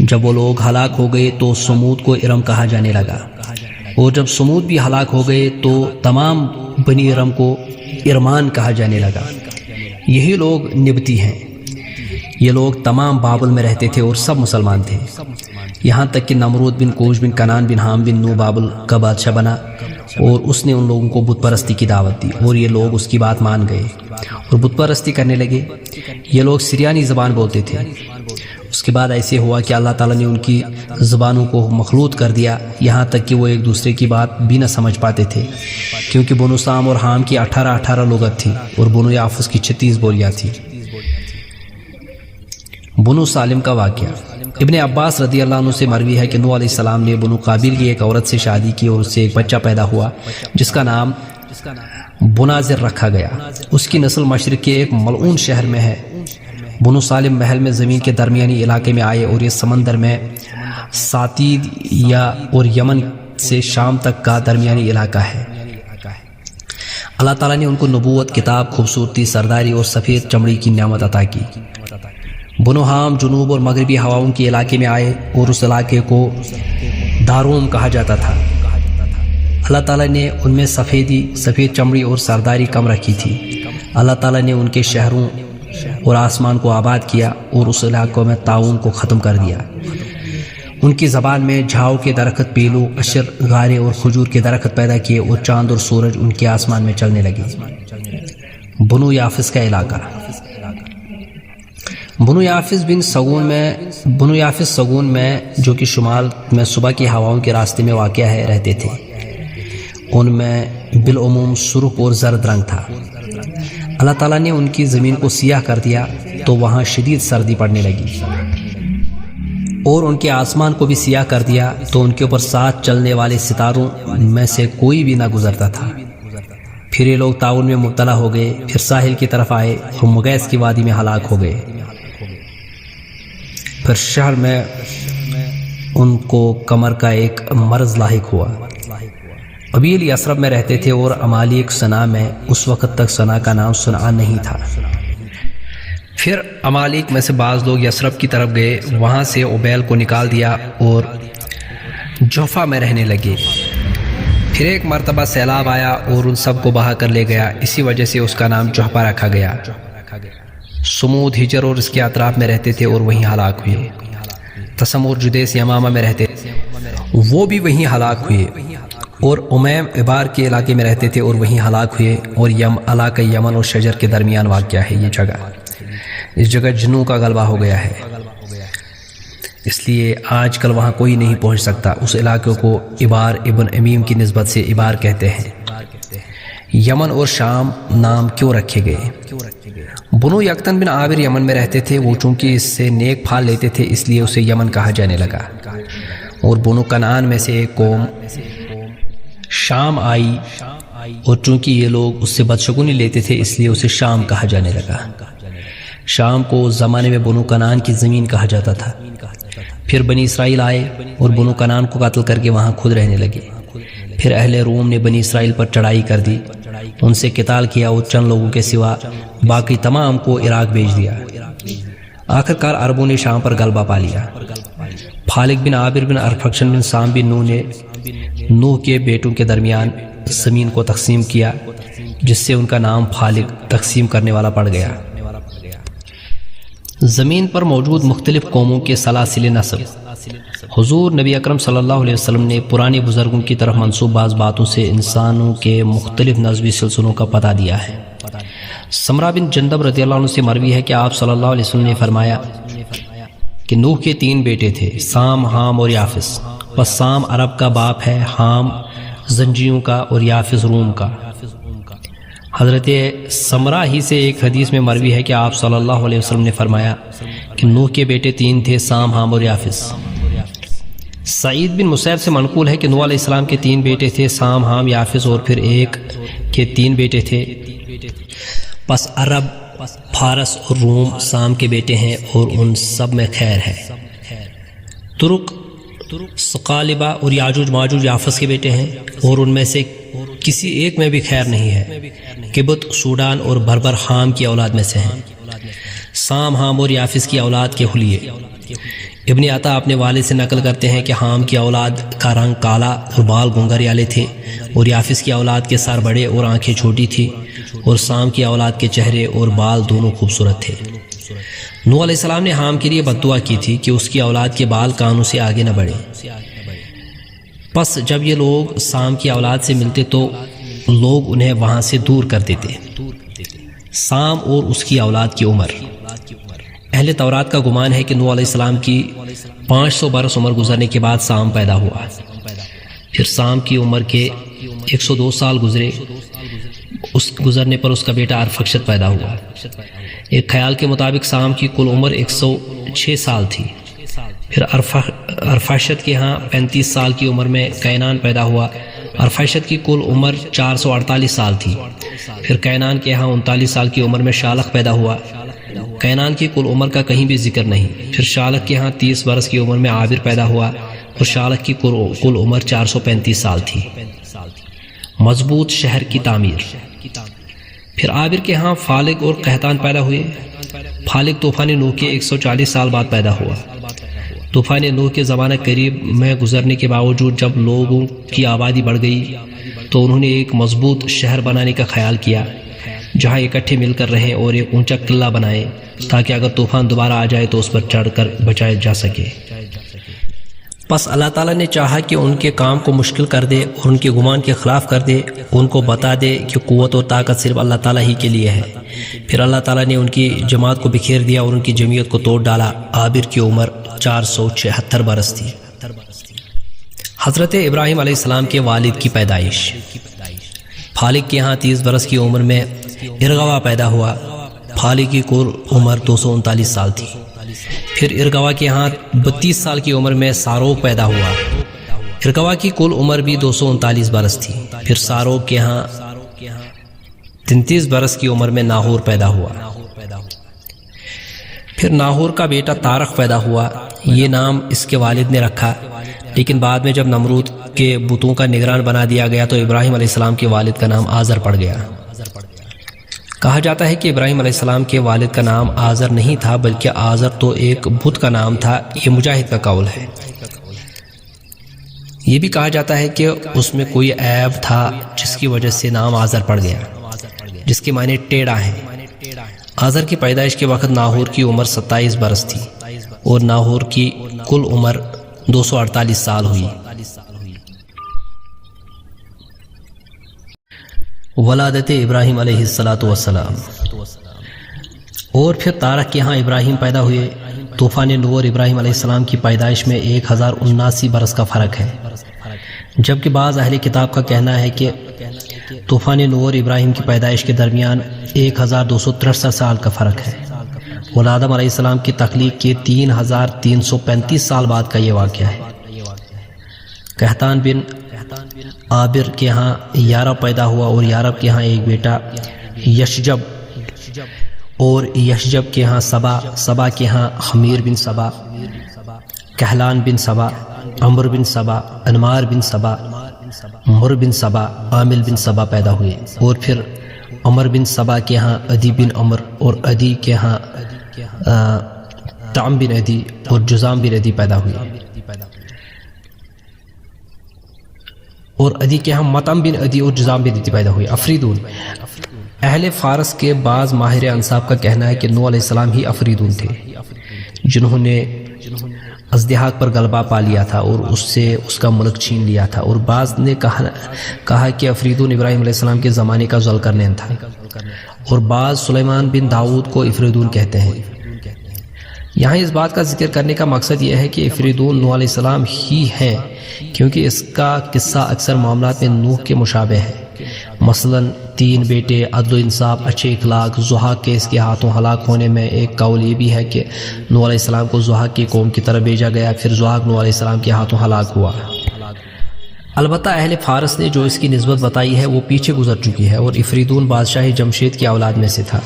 جب وہ لوگ ہلاک ہو گئے تو سمود کو ارم کہا جانے لگا، اور جب سمود بھی ہلاک ہو گئے تو تمام بنی ارم کو ارمان کہا جانے لگا۔ یہی لوگ نبتی ہیں۔ یہ لوگ تمام بابل میں رہتے تھے اور سب مسلمان تھے، یہاں تک کہ نمرود بن کوش بن کنان بن حام بن نو بابل کا بادشاہ بنا اور اس نے ان لوگوں کو بت پرستی کی دعوت دی اور یہ لوگ اس کی بات مان گئے اور بت پرستی کرنے لگے۔ یہ لوگ سریانی زبان بولتے تھے۔ اس کے بعد ایسے ہوا کہ اللہ تعالیٰ نے ان کی زبانوں کو مخلوط کر دیا، یہاں تک کہ وہ ایک دوسرے کی بات بھی نہ سمجھ پاتے تھے، کیونکہ بنو سام اور حام کی 18 لغت تھی اور بنو یافس کی 36 بولیاں تھیں۔ بنو سالم کا واقعہ۔ ابن عباس رضی اللہ عنہ سے مروی ہے کہ نوح علیہ السلام نے بنو قابیل کی ایک عورت سے شادی کی اور اس سے ایک بچہ پیدا ہوا جس کا نام بناظر رکھا گیا۔ اس کی نسل مشرق کے ایک ملعون شہر میں ہے۔ بنو سالم محل میں زمین کے درمیانی علاقے میں آئے اور یہ سمندر میں ساتید اور یمن سے شام تک کا درمیانی علاقہ ہے۔ اللہ تعالیٰ نے ان کو نبوت، کتاب، خوبصورتی، سرداری اور سفید چمڑی کی نعمت عطا کی۔ بنو حام جنوب اور مغربی ہواؤں کے علاقے میں آئے اور اس علاقے کو داروم کہا جاتا تھا۔ اللہ تعالیٰ نے ان میں سفید چمڑی اور سرداری کم رکھی تھی۔ اللہ تعالیٰ نے ان کے شہروں اور آسمان کو آباد کیا اور اس علاقوں میں تعاون کو ختم کر دیا۔ ان کی زبان میں جھاؤ کے درخت، پیلو، اشر، غارے اور کھجور کے درخت پیدا کیے اور چاند اور سورج ان کے آسمان میں چلنے لگے۔ بنو یافس کا علاقہ۔ بنو یافس سگون میں جو کہ شمال میں صبح کی ہواؤں کے راستے میں واقع ہے رہتے تھے۔ ان میں بالعموم سرخ اور زرد رنگ تھا۔ اللہ تعالیٰ نے ان کی زمین کو سیاہ کر دیا تو وہاں شدید سردی پڑنے لگی، اور ان کے آسمان کو بھی سیاہ کر دیا تو ان کے اوپر ساتھ چلنے والے ستاروں میں سے کوئی بھی نہ گزرتا تھا۔ پھر یہ لوگ تعاون میں مبتلا ہو گئے، پھر ساحل کی طرف آئے اور مغیث کی وادی میں ہلاک ہو گئے۔ پھر شہر میں ان کو کمر کا ایک مرض لاحق ہوا۔ قبیل یثرب میں رہتے تھے اور امالیک صنع میں۔ اس وقت تک صنع کا نام صنعا نہیں تھا۔ پھر امالیک میں سے بعض لوگ یثرب کی طرف گئے، وہاں سے عبیل کو نکال دیا اور جوفا میں رہنے لگے۔ پھر ایک مرتبہ سیلاب آیا اور ان سب کو بہا کر لے گیا، اسی وجہ سے اس کا نام جوفا رکھا گیا۔ سمود، ہجر اور اس کے اطراف میں رہتے تھے اور وہیں ہلاک ہوئے۔ تسم اور جدیس یمامہ میں رہتے تھے، وہ بھی وہیں ہلاک ہوئے۔ اور امیم عبار کے علاقے میں رہتے تھے اور وہیں ہلاک ہوئے۔ اور علاقہ یمن اور شجر کے درمیان واقع ہے یہ جگہ۔ اس جگہ جنوں کا غلبہ ہو گیا ہے، اس لیے آج کل وہاں کوئی نہیں پہنچ سکتا۔ اس علاقے کو عبار ابن امیم کی نسبت سے عبار کہتے ہیں۔ یمن اور شام نام کیوں رکھے گئے؟ بنو یقتن بن عابر یمن میں رہتے تھے، وہ چونکہ اس سے نیک پھال لیتے تھے اس لیے اسے یمن کہا جانے لگا۔ اور بنو کنعان میں سے ایک قوم شام آئی اور چونکہ یہ لوگ اس سے بدشگونی لیتے تھے اس لیے اسے شام کہا جانے لگا۔ شام کو اس زمانے میں بنو کنعان کی زمین کہا جاتا تھا۔ پھر بنی اسرائیل آئے اور بنو کنعان کو قتل کر کے وہاں خود رہنے لگے۔ پھر اہل روم نے بنی اسرائیل پر چڑھائی کر دی، ان سے قتال کیا اور چند لوگوں کے سوا باقی تمام کو عراق بھیج دیا۔ آخرکار عربوں نے شام پر غلبہ پا لیا۔ فالق بن عابر بن ارفخشن بن سام بن نوح نے نوح کے بیٹوں کے درمیان زمین کو تقسیم کیا، جس سے ان کا نام فالق تقسیم کرنے والا پڑ گیا۔ زمین پر موجود مختلف قوموں کے سلاسل نسب۔ حضور نبی اکرم صلی اللہ علیہ وسلم نے پرانے بزرگوں کی طرف منسوب بعض باتوں سے انسانوں کے مختلف نسبی سلسلوں کا پتہ دیا ہے۔ سمرہ بن جندب رضی اللہ عنہ سے مروی ہے کہ آپ صلی اللہ علیہ وسلم نے فرمایا کہ نوح کے 3 بیٹے تھے، سام، حام اور یافس۔ بس سام عرب کا باپ ہے، حام زنجیوں کا اور یافس روم کا۔ حضرت سمرہ ہی سے ایک حدیث میں مروی ہے کہ آپ صلی اللہ علیہ وسلم نے فرمایا کہ نوح کے بیٹے 3 تھے، سام، حام اور یافس۔ سعید بن مسیب سے منقول ہے کہ نوح علیہ السلام کے 3 بیٹے تھے، سام، حام، یافس، اور پھر ایک کے 3 بیٹے تھے۔ پس عرب، فارس اور روم سام کے بیٹے ہیں اور ان سب میں خیر ہے۔ ترک، ثقالبہ اور یاجوج ماجوج یافس کے بیٹے ہیں اور ان میں سے کسی ایک میں بھی خیر نہیں ہے۔ کبت، سوڈان اور بربر حام کی اولاد میں سے ہیں۔ سام، حام اور یافس کی اولاد کے حلیے۔ ابن عطا اپنے والد سے نقل کرتے ہیں کہ حام کی اولاد کا رنگ کالا اور بال گھنگھریالے تھے، اور یافس کی اولاد کے سر بڑے اور آنکھیں چھوٹی تھی، اور سام کی اولاد کے چہرے اور بال دونوں خوبصورت تھے۔ نوح علیہ السلام نے حام کے لیے بد دعا کی تھی کہ اس کی اولاد کے بال کانوں سے آگے نہ بڑھیں۔ پس جب یہ لوگ سام کی اولاد سے ملتے تو لوگ انہیں وہاں سے دور کر دیتے۔ سام اور اس کی اولاد کی عمر۔ اہل تورات کا گمان ہے کہ نوح علیہ السلام کی 500 برس عمر گزرنے کے بعد سام پیدا ہوا۔ پھر سام کی عمر کے 102 سال گزرے، اس گزرنے پر اس کا بیٹا ارفخشد پیدا ہوا۔ ایک خیال کے مطابق سام کی کل عمر 106 سال تھی۔ پھر ارفخشد کے ہاں 35 سال کی عمر میں کینان پیدا ہوا۔ ارفخشد کی کل عمر 448 سال تھی۔ پھر کینان کے ہاں 39 سال کی عمر میں شالخ پیدا ہوا۔ کینان کی کل عمر کا کہیں بھی ذکر نہیں۔ پھر شالخ کے ہاں 30 برس کی عمر میں عابر پیدا ہوا اور شالخ کی کل عمر 435 سال تھی۔ مضبوط شہر کی تعمیر۔ پھر عابر کے ہاں فالق اور قحطان پیدا ہوئے۔ فالق طوفان نوح کے 140 سال بعد پیدا ہوا۔ طوفان نوح کے زمانہ قریب میں گزرنے کے باوجود جب لوگوں کی آبادی بڑھ گئی تو انہوں نے ایک مضبوط شہر بنانے کا خیال کیا جہاں اکٹھے مل کر رہیں اور ایک اونچا قلعہ بنائیں تاکہ اگر طوفان دوبارہ آ جائے تو اس پر چڑھ کر بچایا جا سکے۔ پس اللہ تعالیٰ نے چاہا کہ ان کے کام کو مشکل کر دے اور ان کے گمان کے خلاف کر دے، ان کو بتا دے کہ قوت اور طاقت صرف اللہ تعالیٰ ہی کے لیے ہے۔ پھر اللہ تعالیٰ نے ان کی جماعت کو بکھیر دیا اور ان کی جمعیت کو توڑ ڈالا۔ عابر کی عمر 476 برس تھی۔ حضرت ابراہیم علیہ السلام کے والد کی پیدائش۔ فالق کے ہاں 30 برس کی عمر میں ارغوا پیدا ہوا۔ فالق کی کل عمر 239 سال تھی۔ پھر ارغوا کے ہاں 32 سال کی عمر میں ساروگ پیدا ہوا۔ ارغوا کی کل عمر بھی 239 برس تھی۔ پھر ساروگ کے ہاں 33 برس کی عمر میں ناہور پیدا ہوا۔ پھر ناہور کا بیٹا تارخ پیدا ہوا۔ یہ نام اس کے والد نے رکھا، لیکن بعد میں جب نمرود کے بتوں کا نگران بنا دیا گیا تو ابراہیم علیہ السلام کے والد کا نام آزر پڑ گیا۔ کہا جاتا ہے کہ ابراہیم علیہ السلام کے والد کا نام آزر نہیں تھا بلکہ آزر تو ایک بت کا نام تھا۔ یہ مجاہد کا قول ہے۔ یہ بھی کہا جاتا ہے کہ اس میں کوئی عیب تھا جس کی وجہ سے نام آزر پڑ گیا، جس کے معنی ٹیڑھا ہیں۔ آزر کی پیدائش کے وقت ناہور کی عمر 27 برس تھی اور ناہور کی کل عمر 248 سال ہوئی۔ ولادت ابراہیم علیہ السلام۔ اور پھر تارخ کے ہاں ابراہیم پیدا ہوئے۔ طوفان نوح اور ابراہیم علیہ السلام کی پیدائش میں 1079 برس کا فرق ہے، جبکہ بعض اہل کتاب کا کہنا ہے کہ طوفان نوح اور ابراہیم کی پیدائش کے درمیان 1263 سال کا فرق ہے اور آدم علیہ السلام کی تخلیق کے 3335 سال بعد کا یہ واقعہ ہے۔ قحطان بن عابر کے ہاں یارب پیدا ہوا اور یارب کے ہاں ایک بیٹا یشجب، اور یشجب کے ہاں سبا کے ہاں خمیر بن سبا، کہلان بن سبا، عمر بن سبا، انمار بن سبا، مر بن سبا، عامل بن سبا پیدا ہوئے۔ اور پھر عمر بن سبا کے ہاں عدی بن عمر، اور عدی کے ہاں تعم بن عدی اور جزام بن عدی پیدا ہوئے، اور عدی کے ہاں مطعم بن عدی اور جزام بن عدی پیدا ہوئے۔ افریدون۔ اہل فارس کے بعض ماہر انصاب کا کہنا ہے کہ نوح علیہ السلام ہی افریدون تھے جنہوں نے ازدحاق پر غلبہ پا لیا تھا اور اس سے اس کا ملک چھین لیا تھا، اور بعض نے کہا کہ افریدون ابراہیم علیہ السلام کے زمانے کا ذوالقرنین تھا، اور بعض سلیمان بن داؤد کو افریدون کہتے ہیں۔ یہاں اس بات کا ذکر کرنے کا مقصد یہ ہے کہ افریدون نوح علیہ السلام ہی ہیں، کیونکہ اس کا قصہ اکثر معاملات میں نوح کے مشابہ ہے۔ مثلا 3 بیٹے، عدل و انصاف، اچھے اخلاق، ضحاک کے اس کے ہاتھوں ہلاک ہونے میں ایک قول یہ بھی ہے کہ نوح علیہ السلام کو ضحاک کی قوم کی طرف بھیجا گیا، پھر ضحاک نوح علیہ السلام کے ہاتھوں ہلاک ہوا۔ البتہ اہل فارس نے جو اس کی نسبت بتائی ہے وہ پیچھے گزر چکی ہے، اور افریدون بادشاہ جمشید کی اولاد میں سے تھا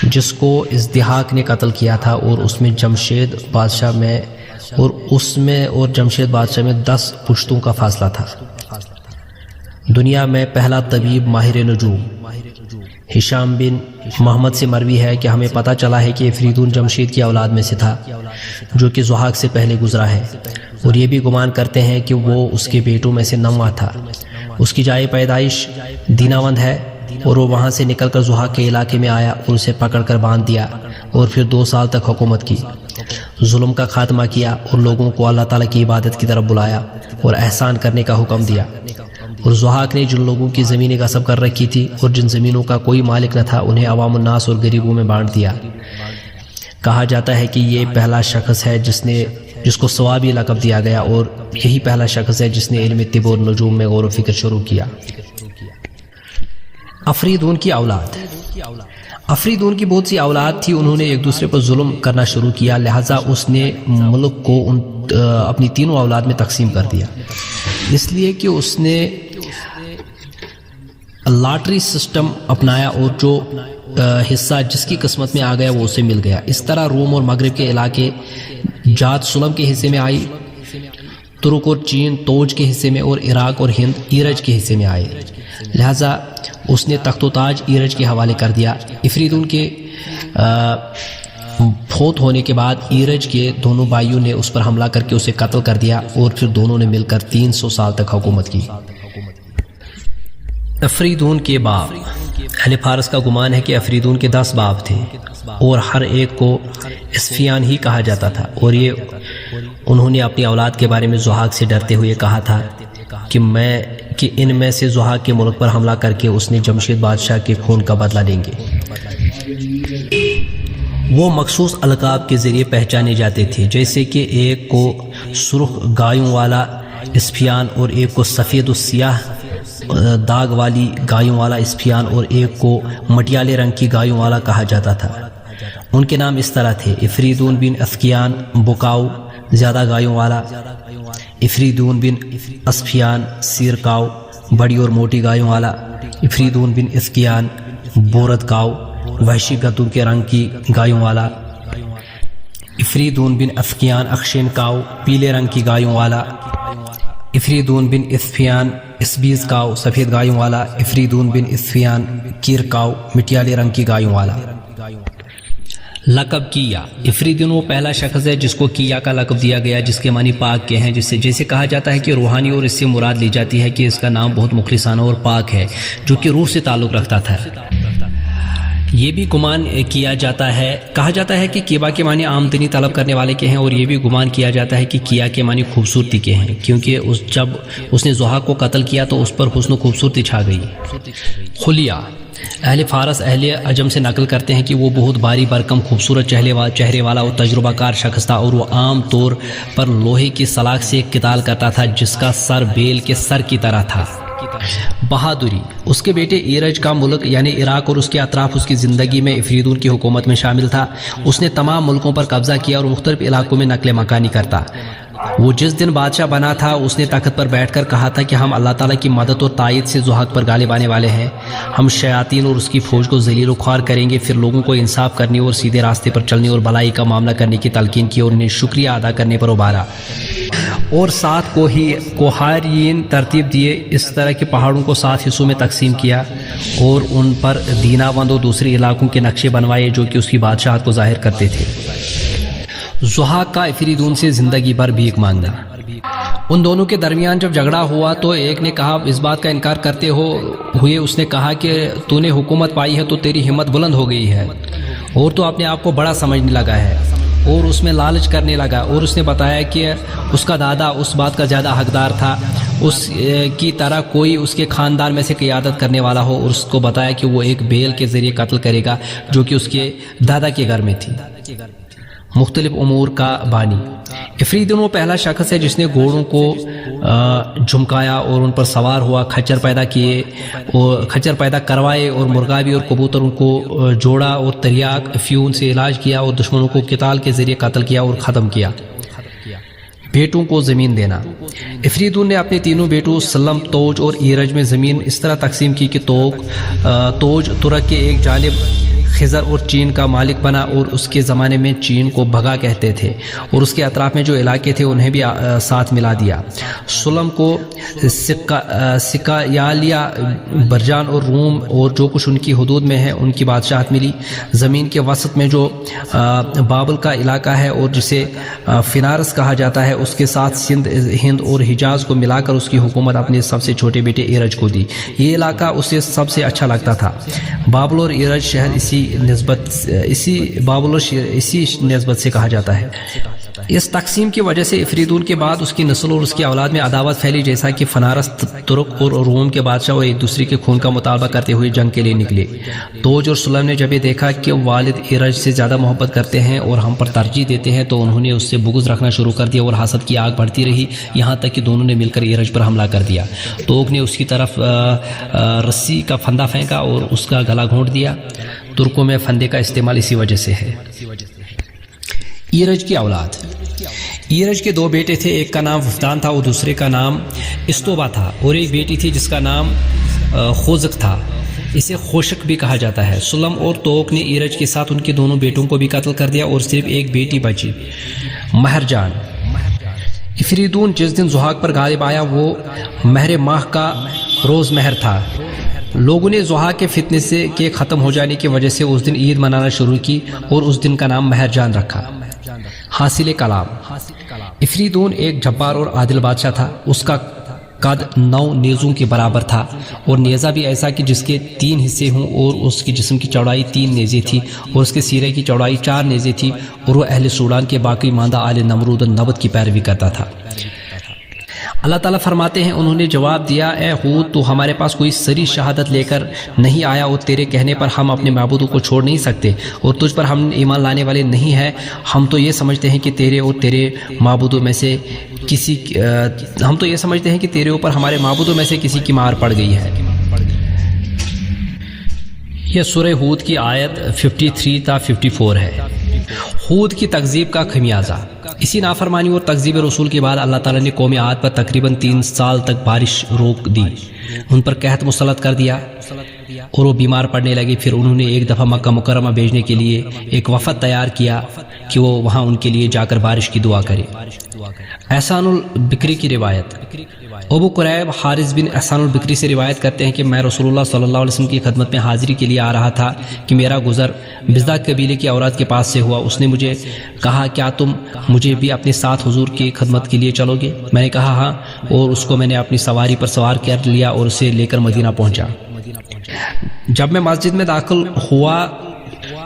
جس کو ازدحاق نے قتل کیا تھا، اور اس میں جمشید بادشاہ میں 10 پشتوں کا فاصلہ تھا۔ دنیا میں پہلا طبیب ماہر نجوم ہشام بن محمد سے مروی ہے کہ ہمیں پتہ چلا ہے کہ افریدون جمشید کی اولاد میں سے تھا جو کہ ضحاک سے پہلے گزرا ہے، اور یہ بھی گمان کرتے ہیں کہ وہ اس کے بیٹوں میں سے 9واں تھا۔ اس کی جائے پیدائش دیناوند ہے، اور وہ وہاں سے نکل کر ضحاک کے علاقے میں آیا اور اسے پکڑ کر باندھ دیا اور پھر 2 سال تک حکومت کی، ظلم کا خاتمہ کیا اور لوگوں کو اللہ تعالیٰ کی عبادت کی طرف بلایا اور احسان کرنے کا حکم دیا۔ اور ضحاک نے جن لوگوں کی زمینیں غصب کر رکھی تھی اور جن زمینوں کا کوئی مالک نہ تھا انہیں عوام الناس اور غریبوں میں بانٹ دیا۔ کہا جاتا ہے کہ یہ پہلا شخص ہے جس کو ثوابی لقب دیا گیا، اور یہی پہلا شخص ہے جس نے علم طب اور نجوم میں غور و فکر شروع کیا۔ افریدون کی اولاد۔ افریدون کی بہت سی اولاد تھی، انہوں نے ایک دوسرے پر ظلم کرنا شروع کیا، لہٰذا اس نے ملک کو اپنی تینوں اولاد میں تقسیم کر دیا، اس لیے کہ اس نے لاٹری سسٹم اپنایا اور جو حصہ جس کی قسمت میں آ گیا وہ اسے مل گیا۔ اس طرح روم اور مغرب کے علاقے جات سلم کے حصے میں آئی، ترک اور چین توج کے حصے میں، اور عراق اور ہند ایرج کے حصے میں آئے، لہذا اس نے تخت و تاج ایرج کے حوالے کر دیا۔ افریدون کے فوت ہونے کے بعد ایرج کے دونوں بھائیوں نے اس پر حملہ کر کے اسے قتل کر دیا اور پھر دونوں نے مل کر 300 سال تک حکومت کی۔ افریدون کے باپ۔ اہل فارس کا گمان ہے کہ افریدون کے 10 باپ تھے اور ہر ایک کو اسفیان ہی کہا جاتا تھا، اور انہوں نے اپنی اولاد کے بارے میں ضحاک سے ڈرتے ہوئے کہا تھا کہ ان میں سے ضحاک کے ملک پر حملہ کر کے اس نے جمشید بادشاہ کے خون کا بدلہ لیں گے۔ وہ مخصوص القاب کے ذریعے پہچانے جاتے تھے، جیسے کہ ایک کو سرخ گایوں والا اسفیان اور ایک کو سفید و سیاہ داغ والی گایوں والا اسفیان اور ایک کو مٹیالے رنگ کی گایوں والا کہا جاتا تھا۔ ان کے نام اس طرح تھے: افریدون بن افکیان بکاؤ زیادہ گایوں والا، افریدون بن اسفیان سیرکاؤ بڑی اور موٹی گایوں والا، افریدون بن افکیان بورد کاؤ وحشی گدوں کے رنگ کی گایوں والا، افریدون بن افکیان اخشین کاؤ پیلے رنگ کی گایوں والا، افریدون بن اسفیان اسبیز کاؤ سفید گایوں والا، افریدون بن اسفیان کیر کاؤ مٹیالے رنگ کی گایوں والا۔ لقب کیا۔ افریدون وہ پہلا شخص ہے جس کو کیا کا لقب دیا گیا، جس کے معنی پاک کے ہیں، جیسے کہا جاتا ہے کہ روحانی، اور اس سے مراد لی جاتی ہے کہ اس کا نام بہت مخلصانہ اور پاک ہے، جو کہ روح سے تعلق رکھتا تھا۔ یہ بھی گمان کیا جاتا ہے، کہا جاتا ہے کہ کیبا کے معنی آمدنی طلب کرنے والے کے ہیں، اور یہ بھی گمان کیا جاتا ہے کہ کیا کے معنی خوبصورتی کے ہیں، کیونکہ جب اس نے ضحاک کو قتل کیا تو اس پر حسن و خوبصورتی چھا گئی۔ خلیہ۔ اہل فارس اہل عجم سے نقل کرتے ہیں کہ وہ بہت باری برکم خوبصورت چہرے والا اور تجربہ کار شخص تھا، اور وہ عام طور پر لوہے کی سلاخ سے قتال کرتا تھا جس کا سر بیل کے سر کی طرح تھا۔ بہادری۔ اس کے بیٹے ایرج کا ملک یعنی عراق اور اس کے اطراف اس کی زندگی میں افریدون کی حکومت میں شامل تھا۔ اس نے تمام ملکوں پر قبضہ کیا اور مختلف علاقوں میں نقل مکانی کرتا۔ وہ جس دن بادشاہ بنا تھا اس نے تخت پر بیٹھ کر کہا تھا کہ ہم اللہ تعالیٰ کی مدد اور تائید سے ضحاک پر غالب آنے والے ہیں، ہم شیاطین اور اس کی فوج کو ذلیل و خوار کریں گے۔ پھر لوگوں کو انصاف کرنے اور سیدھے راستے پر چلنے اور بھلائی کا معاملہ کرنے کی تلقین کی اور انہیں شکریہ ادا کرنے پر ابھارا، اور 7 کوہاریین ترتیب دیے، اس طرح کے پہاڑوں کو 7 حصوں میں تقسیم کیا اور ان پر دیناوند اور دوسرے علاقوں کے نقشے بنوائے جو کہ اس کی بادشاہت کو ظاہر کرتے تھے۔ ضحاک کا افریدون سے زندگی بھر بھیک مانگنا۔ ان دونوں کے درمیان جب جھگڑا ہوا تو ایک نے کہا اس بات کا انکار کرتے ہوئے اس نے کہا کہ تو نے حکومت پائی ہے تو تیری ہمت بلند ہو گئی ہے اور تو اپنے آپ کو بڑا سمجھنے لگا ہے، اور اس میں لالچ کرنے لگا، اور اس نے بتایا کہ اس کا دادا اس بات کا زیادہ حقدار تھا اس کی طرح کوئی اس کے خاندان میں سے قیادت کرنے والا ہو، اور اس کو بتایا کہ وہ ایک بیل کے ذریعے قتل کرے گا جو کہ اس کے دادا کے گھر میں تھی۔ مختلف امور کا بانی۔ افریدون وہ پہلا شخص ہے جس نے گھوڑوں کو جھمکایا اور ان پر سوار ہوا، کھچر پیدا کروائے اور مرغابی اور کبوتر ان کو جوڑا اور تریاک افیون سے علاج کیا اور دشمنوں کو قتال کے ذریعے قتل کیا اور ختم کیا۔ بیٹوں کو زمین دینا۔ افریدون نے اپنے تینوں بیٹوں سلم، توج اور ایرج میں زمین اس طرح تقسیم کی کہ توج ترک کے ایک جانب خضر اور چین کا مالک بنا، اور اس کے زمانے میں چین کو بھگا کہتے تھے، اور اس کے اطراف میں جو علاقے تھے انہیں بھی ساتھ ملا دیا۔ سلم کو سکایالیا، برجان اور روم اور جو کچھ ان کی حدود میں ہے ان کی بادشاہت ملی۔ زمین کے وسط میں جو بابل کا علاقہ ہے اور جسے فنارس کہا جاتا ہے، اس کے ساتھ سندھ، ہند اور حجاز کو ملا کر اس کی حکومت اپنے سب سے چھوٹے بیٹے ایرج کو دی۔ یہ علاقہ اسے سب سے اچھا لگتا تھا۔ بابل اور ایرج شہر اسی نسبت سے کہا جاتا ہے۔ اس تقسیم کی وجہ سے افریدون کے بعد اس کی نسل اور اس کی اولاد میں عداوت پھیلی، جیسا کہ فنارس ترک اور روم کے بادشاہ ایک دوسرے کے خون کا مطالبہ کرتے ہوئے جنگ کے لیے نکلے۔ توج اور سلم نے جب یہ دیکھا کہ والد ایرج سے زیادہ محبت کرتے ہیں اور ہم پر ترجیح دیتے ہیں، تو انہوں نے اس سے بغض رکھنا شروع کر دیا اور حسد کی آگ بڑھتی رہی، یہاں تک کہ دونوں نے مل کر ایرج پر حملہ کر دیا۔ توگ نے اس کی طرف رسی کا پھندا پھینکا اور اس کا گلا گھونٹ دیا۔ ترکوں میں پھندے کا استعمال اسی وجہ سے ہے۔ ایرج کی اولاد۔ ایرج کے 2 بیٹے تھے، ایک کا نام وفدان تھا اور دوسرے کا نام استوبا تھا، اور ایک بیٹی تھی جس کا نام خوزک تھا، اسے خوشک بھی کہا جاتا ہے۔ سلم اور توک نے ایرج کے ساتھ ان کے دونوں بیٹوں کو بھی قتل کر دیا اور صرف ایک بیٹی بچی، مہرجان۔ افریدون جس دن زحاق پر غالب آیا وہ مہر ماہ کا روز مہر تھا۔ لوگوں نے زحاق کے فتنے سے کے ختم ہو جانے کی وجہ سے اس دن عید منانا شروع کی اور اس دن کا نام مہرجان رکھا۔ حاصل کلام۔ افریدون ایک جبار اور عادل بادشاہ تھا، اس کا قد 9 نیزوں کے برابر تھا، اور نیزہ بھی ایسا کہ جس کے 3 حصے ہوں، اور اس کی جسم کی چوڑائی 3 نیزے تھی، اور اس کے سیرے کی چوڑائی 4 نیزے تھی، اور وہ اہل سوڈان کے باقی ماندہ آل نمرود النبت کی پیروی کرتا تھا۔ اللہ تعالیٰ فرماتے ہیں، انہوں نے جواب دیا، اے ہود، تو ہمارے پاس کوئی سری شہادت لے کر نہیں آیا، اور تیرے کہنے پر ہم اپنے معبودوں کو چھوڑ نہیں سکتے، اور تجھ پر ہم ایمان لانے والے نہیں ہیں۔ ہم تو یہ سمجھتے ہیں کہ تیرے اور تیرے معبودوں میں سے تیرے اوپر ہمارے معبودوں میں سے کسی کی مار پڑ گئی ہے۔ یہ سورہ ہود کی آیت 53 تا 54 ہے۔ ہود کی تکذیب کا خمیازہ۔ اسی نافرمانی اور تکذیب رسول کے بعد اللہ تعالیٰ نے قوم عاد پر تقریباً 3 سال تک بارش روک دی، ان پر قحط مسلط کر دیا اور وہ بیمار پڑنے لگے۔ پھر انہوں نے ایک دفعہ مکہ مکرمہ بھیجنے کے لیے ایک وفد تیار کیا کہ وہ وہاں ان کے لیے جا کر بارش کی دعا کرے۔ احسان البکری کی روایت۔ ابو قریب حارث بن احسان البکری سے روایت کرتے ہیں کہ میں رسول اللہ صلی اللہ علیہ وسلم کی خدمت میں حاضری کے لیے آ رہا تھا کہ میرا گزر بزدہ قبیلے کی عورت کے پاس سے ہوا۔ اس نے مجھے کہا، کیا تم مجھے بھی اپنے ساتھ حضور کی خدمت کے لیے چلو گے؟ میں نے کہا ہاں، اور اس کو میں نے اپنی سواری پر سوار کر لیا اور اسے لے کر مدینہ پہنچا۔ جب میں مسجد میں داخل ہوا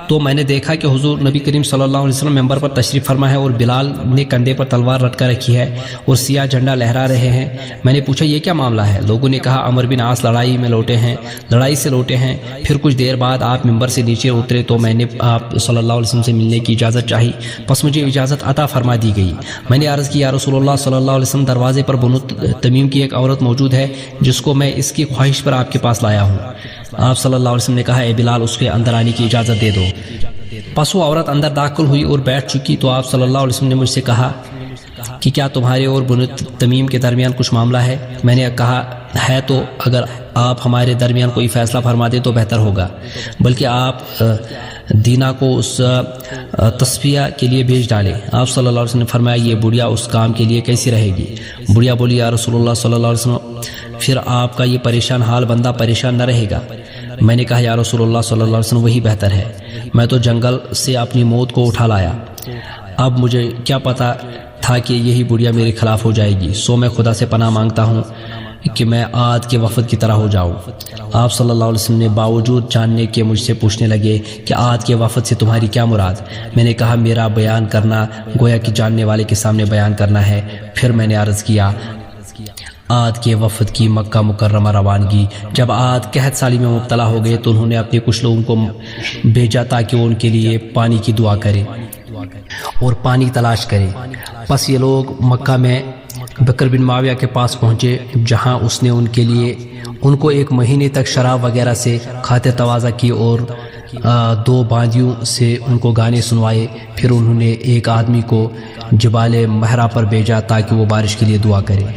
تو میں نے دیکھا کہ حضور نبی کریم صلی اللہ علیہ وسلم ممبر پر تشریف فرما ہے، اور بلال نے کندھے پر تلوار لٹکا رکھی ہے اور سیاہ جھنڈا لہرا رہے ہیں۔ میں نے پوچھا یہ کیا معاملہ ہے؟ لوگوں نے کہا عمر بن عاص لڑائی سے لوٹے ہیں۔ پھر کچھ دیر بعد آپ ممبر سے نیچے اترے تو میں نے آپ صلی اللہ علیہ وسلم سے ملنے کی اجازت چاہی، پس مجھے اجازت عطا فرما دی گئی۔ میں نے عرض کی، یا رسول اللہ صلی اللہ علیہ وسلم، دروازے پر بنو تمیم کی ایک عورت موجود ہے جس کو میں اس کی خواہش پر آپ کے پاس لایا ہوں۔ آپ صلی اللہ علیہ وسلم نے کہا، اے بلال، اس کے اندر آنے کی اجازت دے دو۔ پس وہ عورت اندر داخل ہوئی اور بیٹھ چکی تو آپ صلی اللہ علیہ وسلم نے مجھ سے کہا کہ کیا تمہارے اور بنو تمیم کے درمیان کچھ معاملہ ہے؟ میں نے کہا ہے، تو اگر آپ ہمارے درمیان کوئی فیصلہ فرما دیں تو بہتر ہوگا، بلکہ آپ دینا کو اس تصفیہ کے لیے بھیج ڈالیں۔ آپ صلی اللہ علیہ وسلم نے فرمایا، یہ بڑھیا اس کام کے لیے کیسی رہے گی؟ بڑھیا بولی، یا رسول اللہ صلی اللہ علیہ وسلم، پھر آپ کا یہ پریشان حال بندہ پریشان نہ رہے گا۔ میں نے کہا، یا رسول اللہ صلی اللہ علیہ وسلم، وہی بہتر ہے، میں تو جنگل سے اپنی موت کو اٹھا لایا، اب مجھے کیا پتا تھا کہ یہی بڑھیا میرے خلاف ہو جائے گی، سو میں خدا سے پناہ مانگتا ہوں کہ میں عاد کے وفد کی طرح ہو جاؤں۔ آپ صلی اللہ علیہ وسلم نے باوجود جاننے کے مجھ سے پوچھنے لگے کہ عاد کے وفد سے تمہاری کیا مراد؟ میں نے کہا، میرا بیان کرنا گویا کہ جاننے والے کے سامنے بیان کرنا ہے۔ پھر میں نے عرض کیا، عاد کے وفد کی مکہ مکرمہ روانگی۔ جب عاد قحط سالی میں مبتلا ہو گئے تو انہوں نے اپنے کچھ لوگوں کو بھیجا تاکہ وہ ان کے لیے پانی کی دعا کریں اور پانی تلاش کریں۔ پس یہ لوگ مکہ میں بکر بن معاویہ کے پاس پہنچے، جہاں اس نے ان کو 1 مہینے تک شراب وغیرہ سے خاطر تواضع کی اور 2 باندیوں سے ان کو گانے سنوائے۔ پھر انہوں نے ایک آدمی کو جبال مہرا پر بھیجا تاکہ وہ بارش کے لیے دعا کرے۔